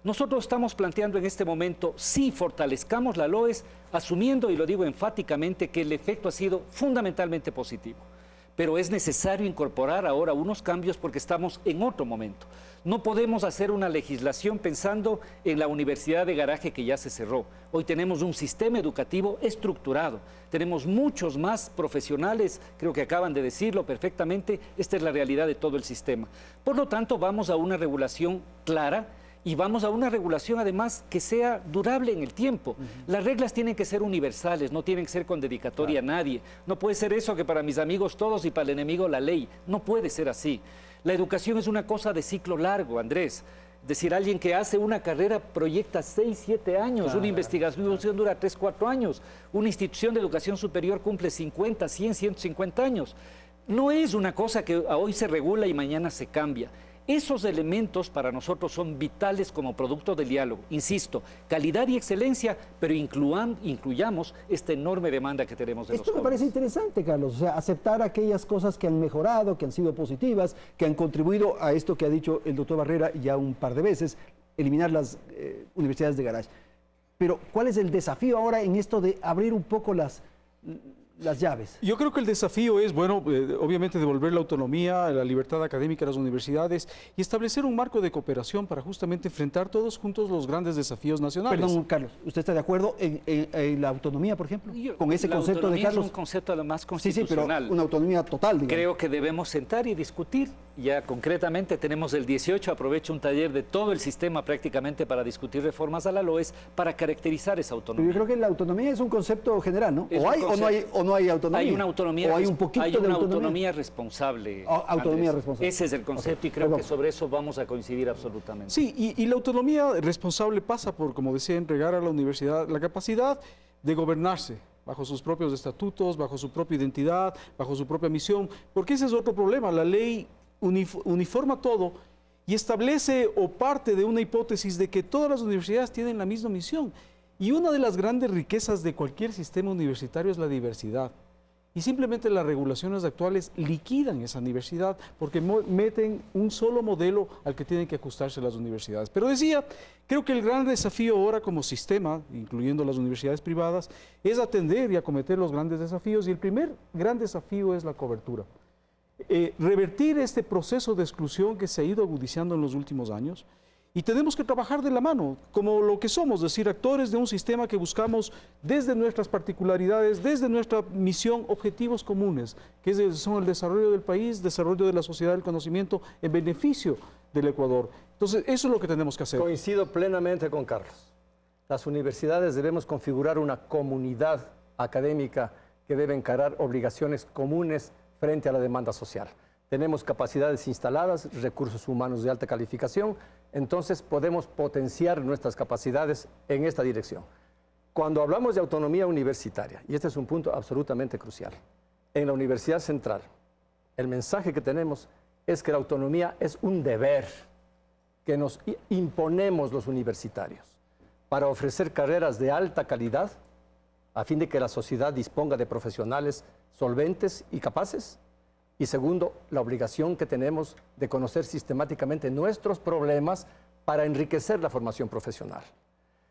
Nosotros estamos planteando en este momento, sí, fortalezcamos la LOES, asumiendo, y lo digo enfáticamente, que el efecto ha sido fundamentalmente positivo. Pero es necesario incorporar ahora unos cambios porque estamos en otro momento. No podemos hacer una legislación pensando en la universidad de garaje que ya se cerró. Hoy tenemos un sistema educativo estructurado, tenemos muchos más profesionales, creo que acaban de decirlo perfectamente, esta es la realidad de todo el sistema. Por lo tanto, vamos a una regulación clara y vamos a una regulación además que sea durable en el tiempo. Las reglas tienen que ser universales, no tienen que ser con dedicatoria a nadie. No puede ser eso que para mis amigos todos y para el enemigo la ley. No puede ser así. La educación es una cosa de ciclo largo, Andrés. Es decir, alguien que hace una carrera proyecta 6, 7 años, una investigación dura 3, 4 años, una institución de educación superior cumple 50, 100, 150 años. No es una cosa que hoy se regula y mañana se cambia. Esos elementos para nosotros son vitales como producto del diálogo. Insisto, calidad y excelencia, pero incluyamos esta enorme demanda que tenemos de los jóvenes. Esto me parece interesante, Carlos, o sea, aceptar aquellas cosas que han mejorado, que han sido positivas, que han contribuido a esto que ha dicho el doctor Barrera ya un par de veces, eliminar las universidades de garage. Pero, ¿cuál es el desafío ahora en esto de abrir un poco las llaves? Yo creo que el desafío es, bueno, obviamente devolver la autonomía, la libertad académica a las universidades y establecer un marco de cooperación para justamente enfrentar todos juntos los grandes desafíos nacionales. Perdón, Carlos, ¿usted está de acuerdo en la autonomía, por ejemplo? Con ese concepto de Carlos. Es un concepto además constitucional. Sí, pero una autonomía total, digamos. Creo que debemos sentar y discutir. Ya concretamente tenemos el 18, aprovecho un taller de todo el sistema prácticamente para discutir reformas a la LOES para caracterizar esa autonomía. Pero yo creo que la autonomía es un concepto general, ¿no? O hay o no hay autonomía. Hay una autonomía, o hay un poquito hay de una autonomía responsable. Autonomía responsable. Ese es el concepto y creo que sobre eso vamos a coincidir absolutamente. Sí, y la autonomía responsable pasa por, como decía, entregar a la universidad la capacidad de gobernarse, bajo sus propios estatutos, bajo su propia identidad, bajo su propia misión, porque ese es otro problema. La ley uniforma todo y establece o parte de una hipótesis de que todas las universidades tienen la misma misión. Y una de las grandes riquezas de cualquier sistema universitario es la diversidad. Y simplemente las regulaciones actuales liquidan esa diversidad porque meten un solo modelo al que tienen que ajustarse las universidades. Pero decía, creo que el gran desafío ahora como sistema, incluyendo las universidades privadas, es atender y acometer los grandes desafíos. Y el primer gran desafío es la cobertura. Revertir este proceso de exclusión que se ha ido agudizando en los últimos años. Y tenemos que trabajar de la mano, como lo que somos, es decir, actores de un sistema que buscamos desde nuestras particularidades, desde nuestra misión, objetivos comunes, que son el desarrollo del país, desarrollo de la sociedad del conocimiento en beneficio del Ecuador. Entonces, eso es lo que tenemos que hacer. Coincido plenamente con Carlos. Las universidades debemos configurar una comunidad académica que debe encarar obligaciones comunes frente a la demanda social. Tenemos capacidades instaladas, recursos humanos de alta calificación, entonces podemos potenciar nuestras capacidades en esta dirección. Cuando hablamos de autonomía universitaria, y este es un punto absolutamente crucial, en la Universidad Central, el mensaje que tenemos es que la autonomía es un deber que nos imponemos los universitarios para ofrecer carreras de alta calidad a fin de que la sociedad disponga de profesionales solventes y capaces. Y segundo, la obligación que tenemos de conocer sistemáticamente nuestros problemas para enriquecer la formación profesional.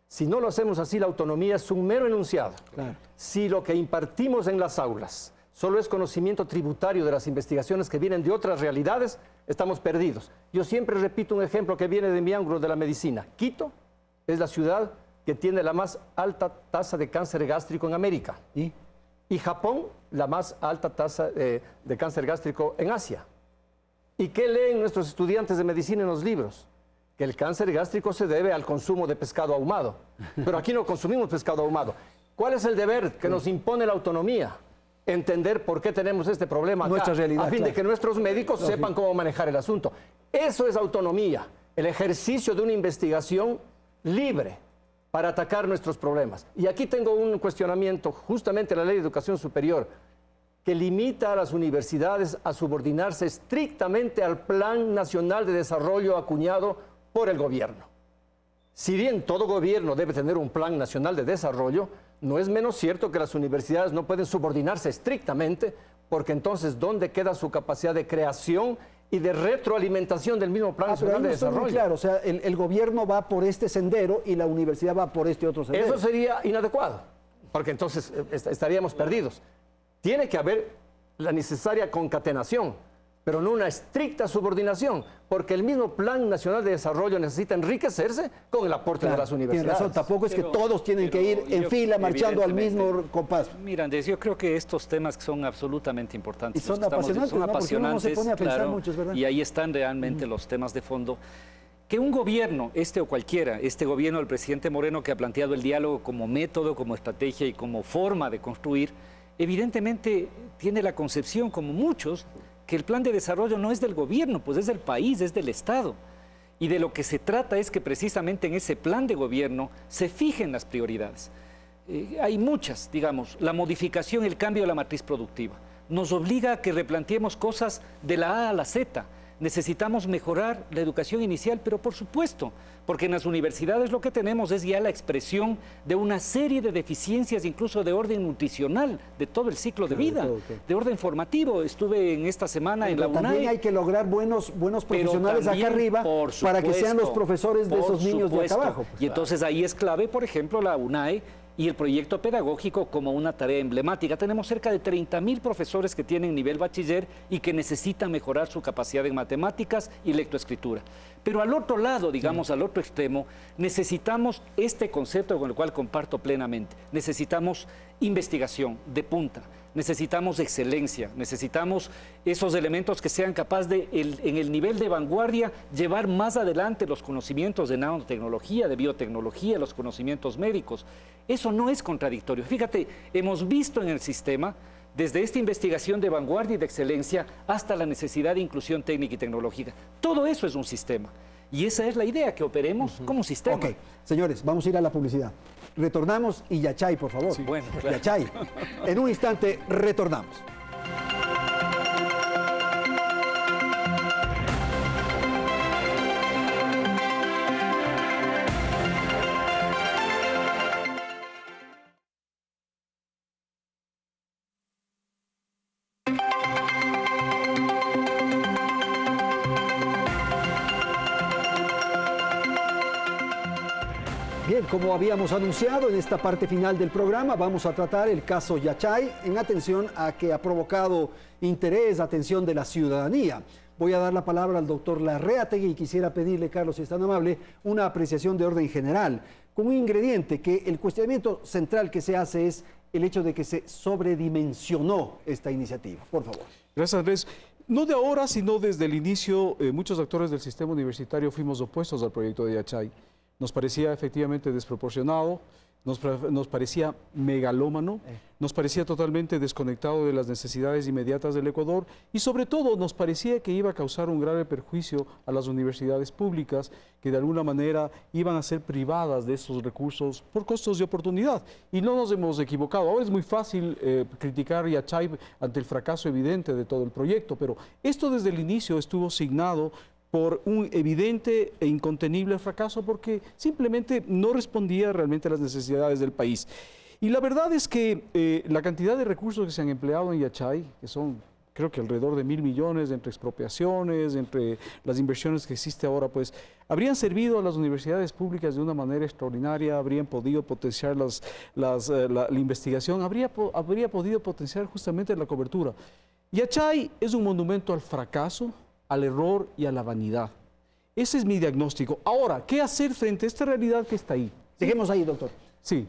Si no lo hacemos así, la autonomía es un mero enunciado. Claro. Si lo que impartimos en las aulas solo es conocimiento tributario de las investigaciones que vienen de otras realidades, estamos perdidos. Yo siempre repito un ejemplo que viene de mi ángulo de la medicina. Quito es la ciudad que tiene la más alta tasa de cáncer gástrico en América. Y Japón, la más alta tasa de cáncer gástrico en Asia. ¿Y qué leen nuestros estudiantes de medicina en los libros? Que el cáncer gástrico se debe al consumo de pescado ahumado. Pero aquí no consumimos pescado ahumado. ¿Cuál es el deber que nos impone la autonomía? Entender por qué tenemos este problema acá, nuestra realidad, a fin de que nuestros médicos sepan cómo manejar el asunto. Eso es autonomía, el ejercicio de una investigación libre para atacar nuestros problemas. Y aquí tengo un cuestionamiento, justamente la Ley de Educación Superior, que limita a las universidades a subordinarse estrictamente al Plan Nacional de Desarrollo acuñado por el gobierno. Si bien todo gobierno debe tener un Plan Nacional de Desarrollo, no es menos cierto que las universidades no pueden subordinarse estrictamente, porque entonces, ¿dónde queda su capacidad de creación y de retroalimentación del mismo Plan Nacional de Desarrollo? Muy claro, o sea, el gobierno va por este sendero y la universidad va por este otro sendero. Eso sería inadecuado, porque entonces estaríamos perdidos. Tiene que haber la necesaria concatenación, pero no una estricta subordinación, porque el mismo Plan Nacional de Desarrollo necesita enriquecerse con el aporte de las universidades. Tiene razón, tampoco es que todos tienen que ir en fila marchando al mismo compás. Mira, Andrés, yo creo que estos temas son absolutamente importantes. Y son apasionantes, son apasionantes, uno se pone a pensar claro, mucho, es verdad. Y ahí están realmente los temas de fondo. Que un gobierno, este o cualquiera, este gobierno del presidente Moreno que ha planteado el diálogo como método, como estrategia y como forma de construir, evidentemente tiene la concepción, como muchos, que el plan de desarrollo no es del gobierno, pues es del país, es del Estado. Y de lo que se trata es que precisamente en ese plan de gobierno se fijen las prioridades. Hay muchas, digamos, la modificación, el cambio de la matriz productiva. Nos obliga a que replanteemos cosas de la A a la Z. Necesitamos mejorar la educación inicial, pero por supuesto, porque en las universidades lo que tenemos es ya la expresión de una serie de deficiencias, incluso de orden nutricional, de todo el ciclo de vida, de orden formativo. Estuve en esta semana en la UNAI. También hay que lograr buenos profesionales también, acá arriba, para que sean los profesores de esos niños de acá abajo. Y entonces ahí es clave, por ejemplo, la UNAI y el proyecto pedagógico como una tarea emblemática. Tenemos cerca de 30.000 profesores que tienen nivel bachiller y que necesitan mejorar su capacidad en matemáticas y lectoescritura. Pero al otro lado, digamos, al otro extremo, necesitamos este concepto con el cual comparto plenamente. Necesitamos investigación de punta, necesitamos excelencia, necesitamos esos elementos que sean capaces de, en el nivel de vanguardia, llevar más adelante los conocimientos de nanotecnología, de biotecnología, los conocimientos médicos. Eso no es contradictorio. Fíjate, hemos visto en el sistema, desde esta investigación de vanguardia y de excelencia hasta la necesidad de inclusión técnica y tecnológica. Todo eso es un sistema. Y esa es la idea, que operemos como sistema. Ok, señores, vamos a ir a la publicidad. Retornamos y Yachay, por favor. Sí, bueno, claro. Yachay, en un instante retornamos. Bien, como habíamos anunciado en esta parte final del programa, vamos a tratar el caso Yachay en atención a que ha provocado interés, atención de la ciudadanía. Voy a dar la palabra al doctor Larreategui y quisiera pedirle, Carlos, si es tan amable, una apreciación de orden general, con un ingrediente que el cuestionamiento central que se hace es el hecho de que se sobredimensionó esta iniciativa. Por favor. Gracias, Andrés. No de ahora, sino desde el inicio, muchos actores del sistema universitario fuimos opuestos al proyecto de Yachay. Nos parecía efectivamente desproporcionado, nos parecía megalómano, nos parecía totalmente desconectado de las necesidades inmediatas del Ecuador y sobre todo nos parecía que iba a causar un grave perjuicio a las universidades públicas que de alguna manera iban a ser privadas de estos recursos por costos de oportunidad. Y no nos hemos equivocado. Ahora es muy fácil criticar Yachay ante el fracaso evidente de todo el proyecto, pero esto desde el inicio estuvo signado por un evidente e incontenible fracaso porque simplemente no respondía realmente a las necesidades del país. Y la verdad es que la cantidad de recursos que se han empleado en Yachay, que son creo que alrededor de 1.000 millones entre expropiaciones, entre las inversiones que existe ahora, pues habrían servido a las universidades públicas de una manera extraordinaria, habrían podido potenciar la investigación, habría podido potenciar justamente la cobertura. Yachay es un monumento al fracaso, al error y a la vanidad. Ese es mi diagnóstico. Ahora, ¿qué hacer frente a esta realidad que está ahí? Dejemos ahí, doctor. Sí.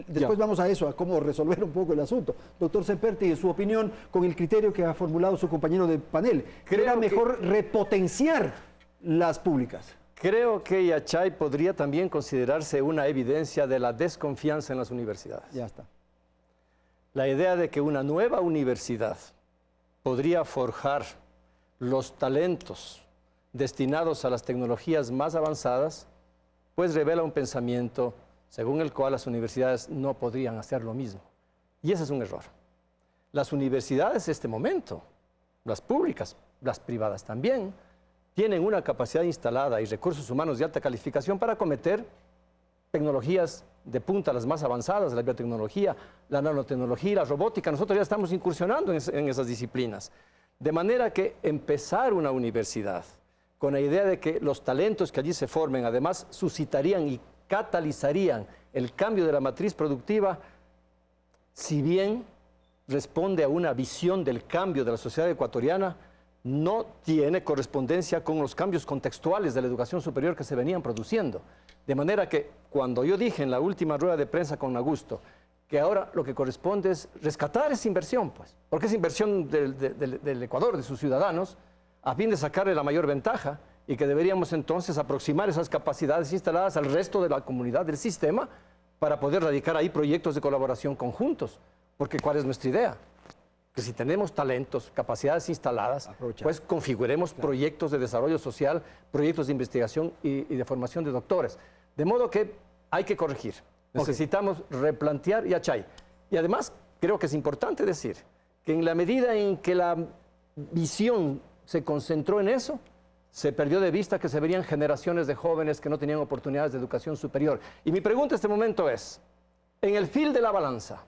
Después vamos a eso, a cómo resolver un poco el asunto. Doctor Semperti, su opinión con el criterio que ha formulado su compañero de panel. Creo que era mejor repotenciar las públicas. Creo que Yachay podría también considerarse una evidencia de la desconfianza en las universidades. Ya está. La idea de que una nueva universidad podría forjar los talentos destinados a las tecnologías más avanzadas, pues revela un pensamiento según el cual las universidades no podrían hacer lo mismo. Y ese es un error. Las universidades en este momento, las públicas, las privadas también, tienen una capacidad instalada y recursos humanos de alta calificación para acometer tecnologías de punta, las más avanzadas, la biotecnología, la nanotecnología, la robótica. Nosotros ya estamos incursionando en esas disciplinas. De manera que empezar una universidad con la idea de que los talentos que allí se formen además suscitarían y catalizarían el cambio de la matriz productiva, si bien responde a una visión del cambio de la sociedad ecuatoriana, no tiene correspondencia con los cambios contextuales de la educación superior que se venían produciendo. De manera que cuando yo dije en la última rueda de prensa con Augusto que ahora lo que corresponde es rescatar esa inversión, pues, porque es inversión del Ecuador, de sus ciudadanos, a fin de sacarle la mayor ventaja y que deberíamos entonces aproximar esas capacidades instaladas al resto de la comunidad del sistema para poder radicar ahí proyectos de colaboración conjuntos. Porque ¿cuál es nuestra idea? Que si tenemos talentos, capacidades instaladas, pues configuremos proyectos de desarrollo social, proyectos de investigación y de formación de doctores. De modo que hay que corregir. Necesitamos replantear Yachay. Y además, creo que es importante decir que en la medida en que la visión se concentró en eso, se perdió de vista que se verían generaciones de jóvenes que no tenían oportunidades de educación superior. Y mi pregunta en este momento es, en el fil de la balanza,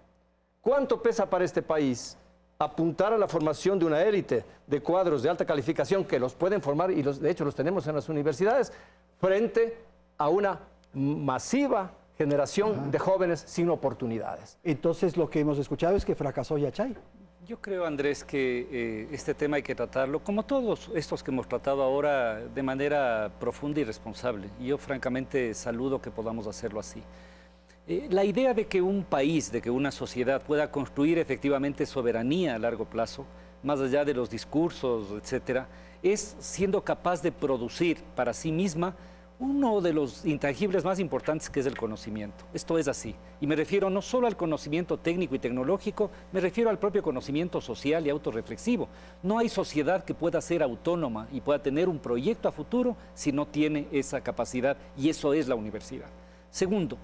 ¿cuánto pesa para este país apuntar a la formación de una élite de cuadros de alta calificación que los pueden formar, y de hecho los tenemos en las universidades, frente a una masiva generación de jóvenes sin oportunidades? Entonces lo que hemos escuchado es que fracasó Yachay. Yo creo, Andrés, que este tema hay que tratarlo, como todos estos que hemos tratado ahora, de manera profunda y responsable. Y yo francamente saludo que podamos hacerlo así. La idea de que un país, de que una sociedad pueda construir efectivamente soberanía a largo plazo, más allá de los discursos, etcétera, es siendo capaz de producir para sí misma uno de los intangibles más importantes, que es el conocimiento. Esto es así. Y me refiero no solo al conocimiento técnico y tecnológico, me refiero al propio conocimiento social y autorreflexivo. No hay sociedad que pueda ser autónoma y pueda tener un proyecto a futuro si no tiene esa capacidad, y eso es la universidad. Segundo,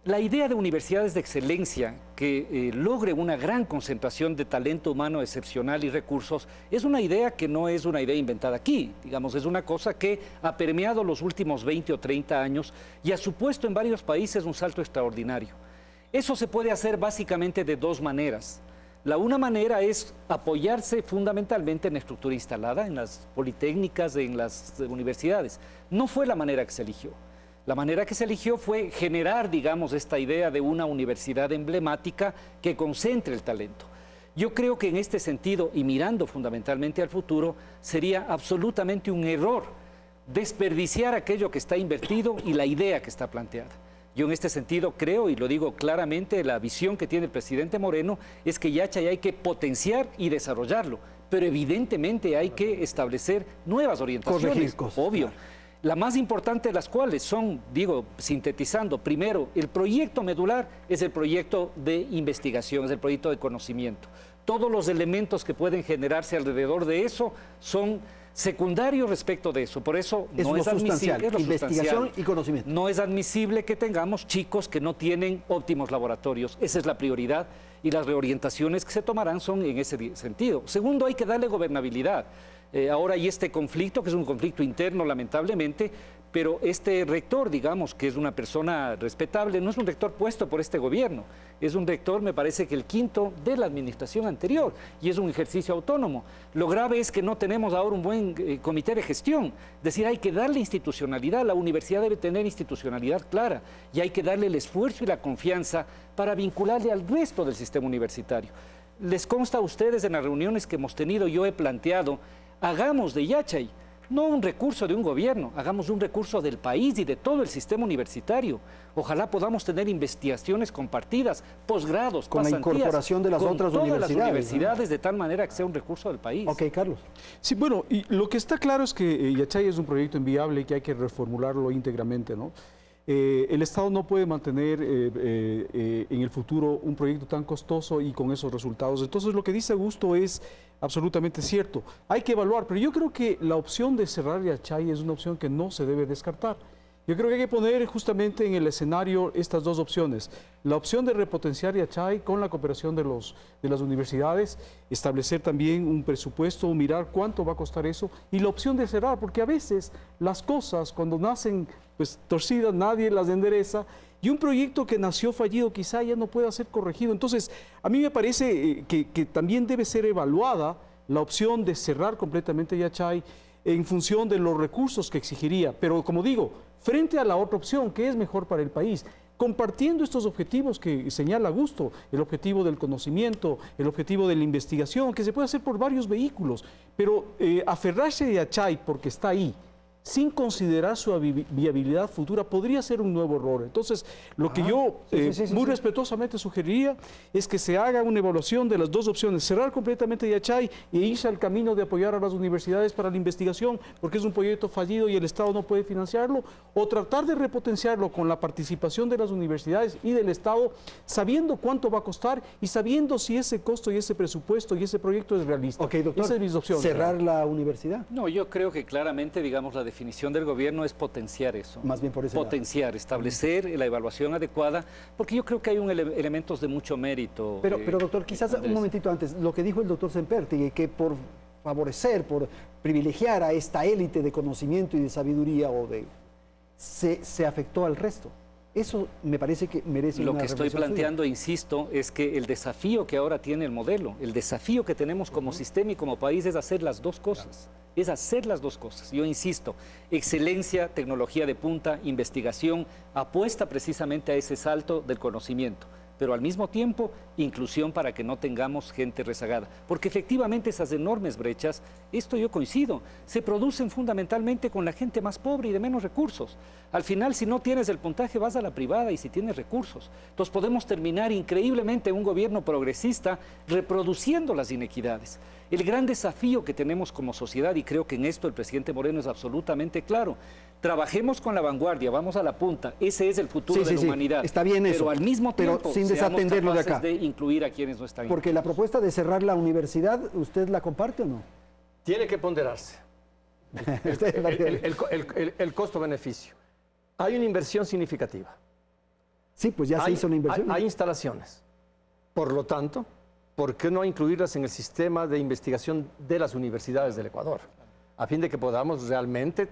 la idea de universidades de excelencia que logre una gran concentración de talento humano excepcional y recursos es una idea que no es una idea inventada aquí, digamos, es una cosa que ha permeado los últimos 20 o 30 años y ha supuesto en varios países un salto extraordinario. Eso se puede hacer básicamente de dos maneras. La una manera es apoyarse fundamentalmente en la estructura instalada, en las politécnicas, en las universidades. No fue la manera que se eligió. La manera que se eligió fue generar, digamos, esta idea de una universidad emblemática que concentre el talento. Yo creo que en este sentido, y mirando fundamentalmente al futuro, sería absolutamente un error desperdiciar aquello que está invertido y la idea que está planteada. Yo en este sentido creo, y lo digo claramente, la visión que tiene el presidente Moreno es que Yachay hay que potenciar y desarrollarlo, pero evidentemente hay que establecer nuevas orientaciones. Corregir cosas. Obvio. Claro. La más importante de las cuales son, digo, sintetizando, primero, el proyecto medular es el proyecto de investigación, es el proyecto de conocimiento. Todos los elementos que pueden generarse alrededor de eso son secundarios respecto de eso. Por eso no es admisible, investigación y conocimiento. No es admisible que tengamos chicos que no tienen óptimos laboratorios. Esa es la prioridad y las reorientaciones que se tomarán son en ese sentido. Segundo, hay que darle gobernabilidad. Ahora hay este conflicto, que es un conflicto interno, lamentablemente, pero este rector, digamos, que es una persona respetable, no es un rector puesto por este gobierno, es un rector, me parece que el quinto de la administración anterior, y es un ejercicio autónomo. Lo grave es que no tenemos ahora un buen comité de gestión, es decir, hay que darle institucionalidad, la universidad debe tener institucionalidad clara, y hay que darle el esfuerzo y la confianza para vincularle al resto del sistema universitario. Les consta a ustedes en las reuniones que hemos tenido, yo he planteado, hagamos de Yachay no un recurso de un gobierno, hagamos un recurso del país y de todo el sistema universitario. Ojalá podamos tener investigaciones compartidas, posgrados, con pasantías, la incorporación de las otras todas universidades. Las universidades, de tal manera que sea un recurso del país. Ok, Carlos. Sí, bueno, y lo que está claro es que Yachay es un proyecto inviable y que hay que reformularlo íntegramente, ¿no? El Estado no puede mantener en el futuro un proyecto tan costoso y con esos resultados. Entonces, lo que dice Augusto es absolutamente cierto. Hay que evaluar, pero yo creo que la opción de cerrar Yachay es una opción que no se debe descartar. Yo creo que hay que poner justamente en el escenario estas dos opciones. La opción de repotenciar Yachay con la cooperación de las universidades, establecer también un presupuesto, mirar cuánto va a costar eso, y la opción de cerrar, porque a veces las cosas cuando nacen pues torcidas nadie las endereza, y un proyecto que nació fallido quizá ya no pueda ser corregido. Entonces, a mí me parece que también debe ser evaluada la opción de cerrar completamente Yachay en función de los recursos que exigiría, pero como digo, frente a la otra opción, que es mejor para el país, compartiendo estos objetivos que señala Augusto, el objetivo del conocimiento, el objetivo de la investigación, que se puede hacer por varios vehículos, pero aferrarse a Yachay porque está ahí, sin considerar su viabilidad futura, podría ser un nuevo error. Entonces, lo que yo muy respetuosamente sugeriría es que se haga una evaluación de las dos opciones, cerrar completamente Yachay e irse al camino de apoyar a las universidades para la investigación, porque es un proyecto fallido y el Estado no puede financiarlo, o tratar de repotenciarlo con la participación de las universidades y del Estado, sabiendo cuánto va a costar y sabiendo si ese costo y ese presupuesto y ese proyecto es realista. Ok, doctor, esa es mi opción. ¿Cerrar la universidad? No, yo creo que claramente, digamos, la definición del gobierno es potenciar eso. Más bien por ese potenciar, establecer la evaluación adecuada, porque yo creo que hay elementos de mucho mérito. Pero doctor, quizás un momentito antes, lo que dijo el doctor Semperti, que por favorecer, por privilegiar a esta élite de conocimiento y de sabiduría se afectó al resto. Eso me parece que merece una reflexión. Lo que estoy planteando, insisto, es que el desafío que ahora tiene el modelo, el desafío que tenemos como sistema y como país es hacer las dos cosas. Es hacer las dos cosas. Yo insisto, excelencia, tecnología de punta, investigación, apuesta precisamente a ese salto del conocimiento, pero al mismo tiempo inclusión para que no tengamos gente rezagada. Porque efectivamente esas enormes brechas, esto yo coincido, se producen fundamentalmente con la gente más pobre y de menos recursos. Al final, si no tienes el puntaje, vas a la privada y si tienes recursos. Entonces podemos terminar increíblemente un gobierno progresista reproduciendo las inequidades. El gran desafío que tenemos como sociedad, y creo que en esto el presidente Moreno es absolutamente claro, trabajemos con la vanguardia, vamos a la punta, ese es el futuro de la humanidad. Está bien eso, pero al mismo tiempo sin desatenderlo de acá. De incluir a quienes no están. Porque la propuesta de cerrar la universidad, ¿usted la comparte o no? Tiene que ponderarse. El costo-beneficio. Hay una inversión significativa. Sí, pues ya se hizo una inversión. Hay instalaciones. Por lo tanto, ¿por qué no incluirlas en el sistema de investigación de las universidades del Ecuador? A fin de que podamos realmente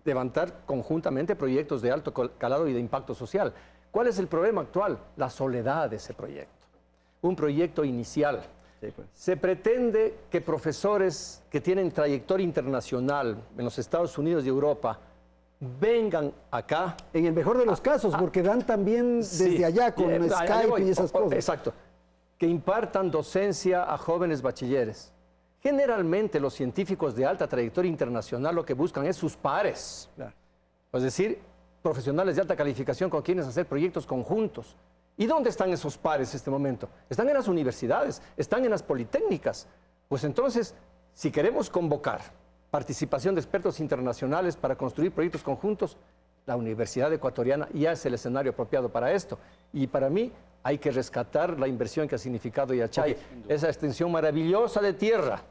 levantar conjuntamente proyectos de alto calado y de impacto social. ¿Cuál es el problema actual? La soledad de ese proyecto. Un proyecto inicial. Sí, pues. Se pretende que profesores que tienen trayectoria internacional en los Estados Unidos y Europa vengan acá. En el mejor de los casos, porque dan también desde allá con Skype y esas cosas. Exacto. Que impartan docencia a jóvenes bachilleres. Generalmente los científicos de alta trayectoria internacional lo que buscan es sus pares. Claro. Es decir, profesionales de alta calificación con quienes hacer proyectos conjuntos. ¿Y dónde están esos pares en este momento? Están en las universidades, están en las politécnicas. Pues entonces, si queremos convocar participación de expertos internacionales para construir proyectos conjuntos, la Universidad Ecuatoriana ya es el escenario apropiado para esto. Y para mí hay que rescatar la inversión que ha significado Yachay, esa extensión maravillosa de tierra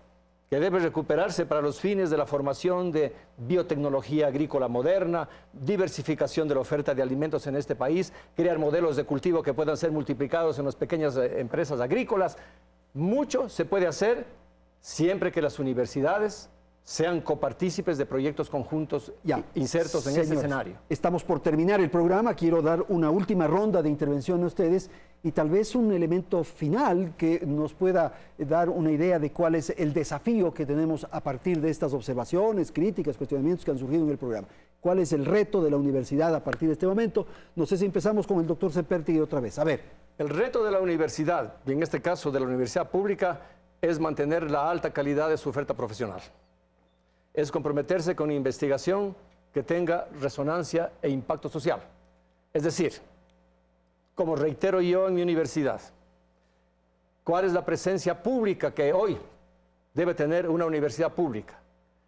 que debe recuperarse para los fines de la formación de biotecnología agrícola moderna, diversificación de la oferta de alimentos en este país, crear modelos de cultivo que puedan ser multiplicados en las pequeñas empresas agrícolas. Mucho se puede hacer siempre que las universidades sean copartícipes de proyectos conjuntos insertos en ese escenario. Estamos por terminar el programa, quiero dar una última ronda de intervención a ustedes y tal vez un elemento final que nos pueda dar una idea de cuál es el desafío que tenemos a partir de estas observaciones, críticas, cuestionamientos que han surgido en el programa. ¿Cuál es el reto de la universidad a partir de este momento? No sé si empezamos con el doctor Sempertegui otra vez. A ver. El reto de la universidad, y en este caso de la universidad pública, es mantener la alta calidad de su oferta profesional. Es comprometerse con investigación que tenga resonancia e impacto social. Es decir, como reitero yo en mi universidad, ¿cuál es la presencia pública que hoy debe tener una universidad pública?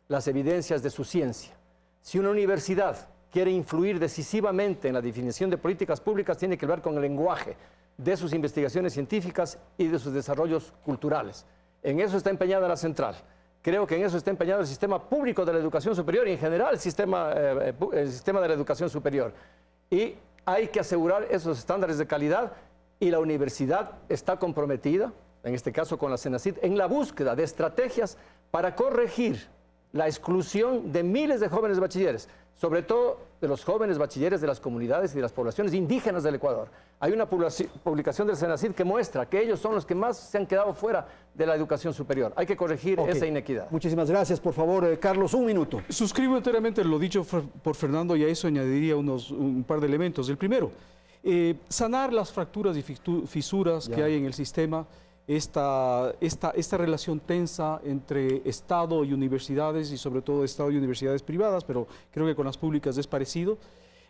Las evidencias de su ciencia. Si una universidad quiere influir decisivamente en la definición de políticas públicas, tiene que ver con el lenguaje de sus investigaciones científicas y de sus desarrollos culturales. En eso está empeñada la central. Creo que en eso está empeñado el sistema público de la educación superior y en general el sistema de la educación superior. Y hay que asegurar esos estándares de calidad y la universidad está comprometida, en este caso con la CENACYT, en la búsqueda de estrategias para corregir la exclusión de miles de jóvenes bachilleres, sobre todo de los jóvenes bachilleres de las comunidades y de las poblaciones indígenas del Ecuador. Hay una publicación del CENACYT que muestra que ellos son los que más se han quedado fuera de la educación superior. Hay que corregir esa inequidad. Muchísimas gracias. Por favor, Carlos, un minuto. Suscribo enteramente lo dicho por Fernando y a eso añadiría un par de elementos. El primero, sanar las fracturas y fisuras que hay en el sistema. Esta relación tensa entre Estado y universidades y sobre todo Estado y universidades privadas, pero creo que con las públicas es parecido.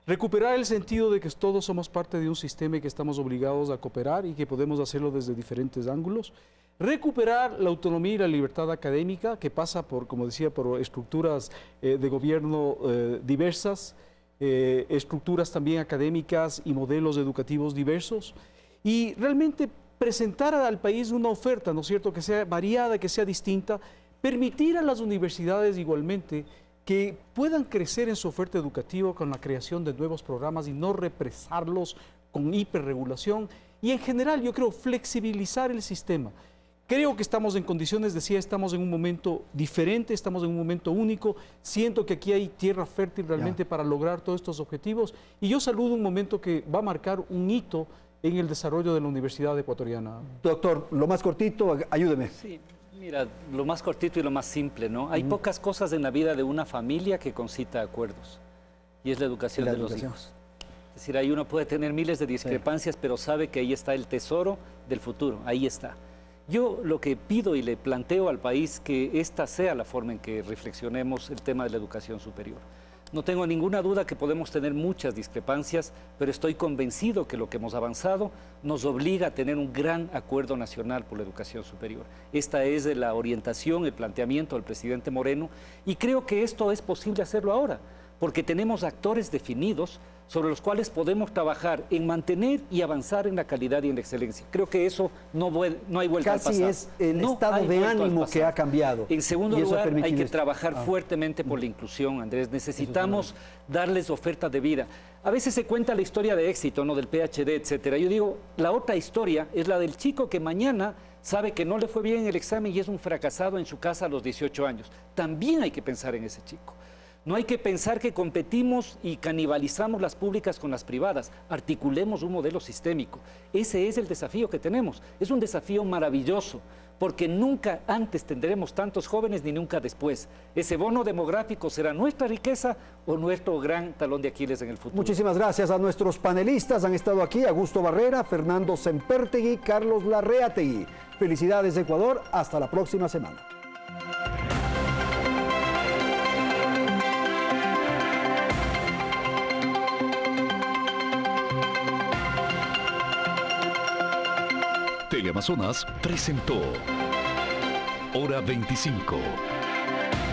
Recuperar el sentido de que todos somos parte de un sistema y que estamos obligados a cooperar y que podemos hacerlo desde diferentes ángulos. Recuperar la autonomía y la libertad académica que pasa por, como decía, por estructuras de gobierno diversas, estructuras también académicas y modelos educativos diversos y realmente presentar al país una oferta, ¿no es cierto?, que sea variada, que sea distinta, permitir a las universidades igualmente que puedan crecer en su oferta educativa con la creación de nuevos programas y no represarlos con hiperregulación y en general yo creo flexibilizar el sistema. Creo que estamos en condiciones, decía, estamos en un momento diferente, estamos en un momento único, siento que aquí hay tierra fértil realmente para lograr todos estos objetivos y yo saludo un momento que va a marcar un hito en el desarrollo de la Universidad Ecuatoriana. Doctor, lo más cortito, ayúdeme. Sí, mira, lo más cortito y lo más simple, ¿no? Hay pocas cosas en la vida de una familia que concita acuerdos, y es la educación de los hijos. Es decir, ahí uno puede tener miles de discrepancias, pero sabe que ahí está el tesoro del futuro, ahí está. Yo lo que pido y le planteo al país que esta sea la forma en que reflexionemos el tema de la educación superior. No tengo ninguna duda que podemos tener muchas discrepancias, pero estoy convencido que lo que hemos avanzado nos obliga a tener un gran acuerdo nacional por la educación superior. Esta es la orientación, el planteamiento del presidente Moreno, y creo que esto es posible hacerlo ahora, porque tenemos actores definidos sobre los cuales podemos trabajar en mantener y avanzar en la calidad y en la excelencia. Creo que eso no hay vuelta al pasado. Casi es el estado de ánimo que ha cambiado. En segundo lugar, hay que trabajar fuertemente por la inclusión, Andrés. Necesitamos darles oferta de vida. A veces se cuenta la historia de éxito, ¿no? Del PhD, etcétera. Yo digo, la otra historia es la del chico que mañana sabe que no le fue bien en el examen y es un fracasado en su casa a los 18 años. También hay que pensar en ese chico. No hay que pensar que competimos y canibalizamos las públicas con las privadas. Articulemos un modelo sistémico. Ese es el desafío que tenemos. Es un desafío maravilloso, porque nunca antes tendremos tantos jóvenes ni nunca después. Ese bono demográfico será nuestra riqueza o nuestro gran talón de Aquiles en el futuro. Muchísimas gracias a nuestros panelistas. Han estado aquí Augusto Barrera, Fernando Sempertegui, Carlos Larreategui. Felicidades, Ecuador. Hasta la próxima semana. Teleamazonas presentó Hora 25.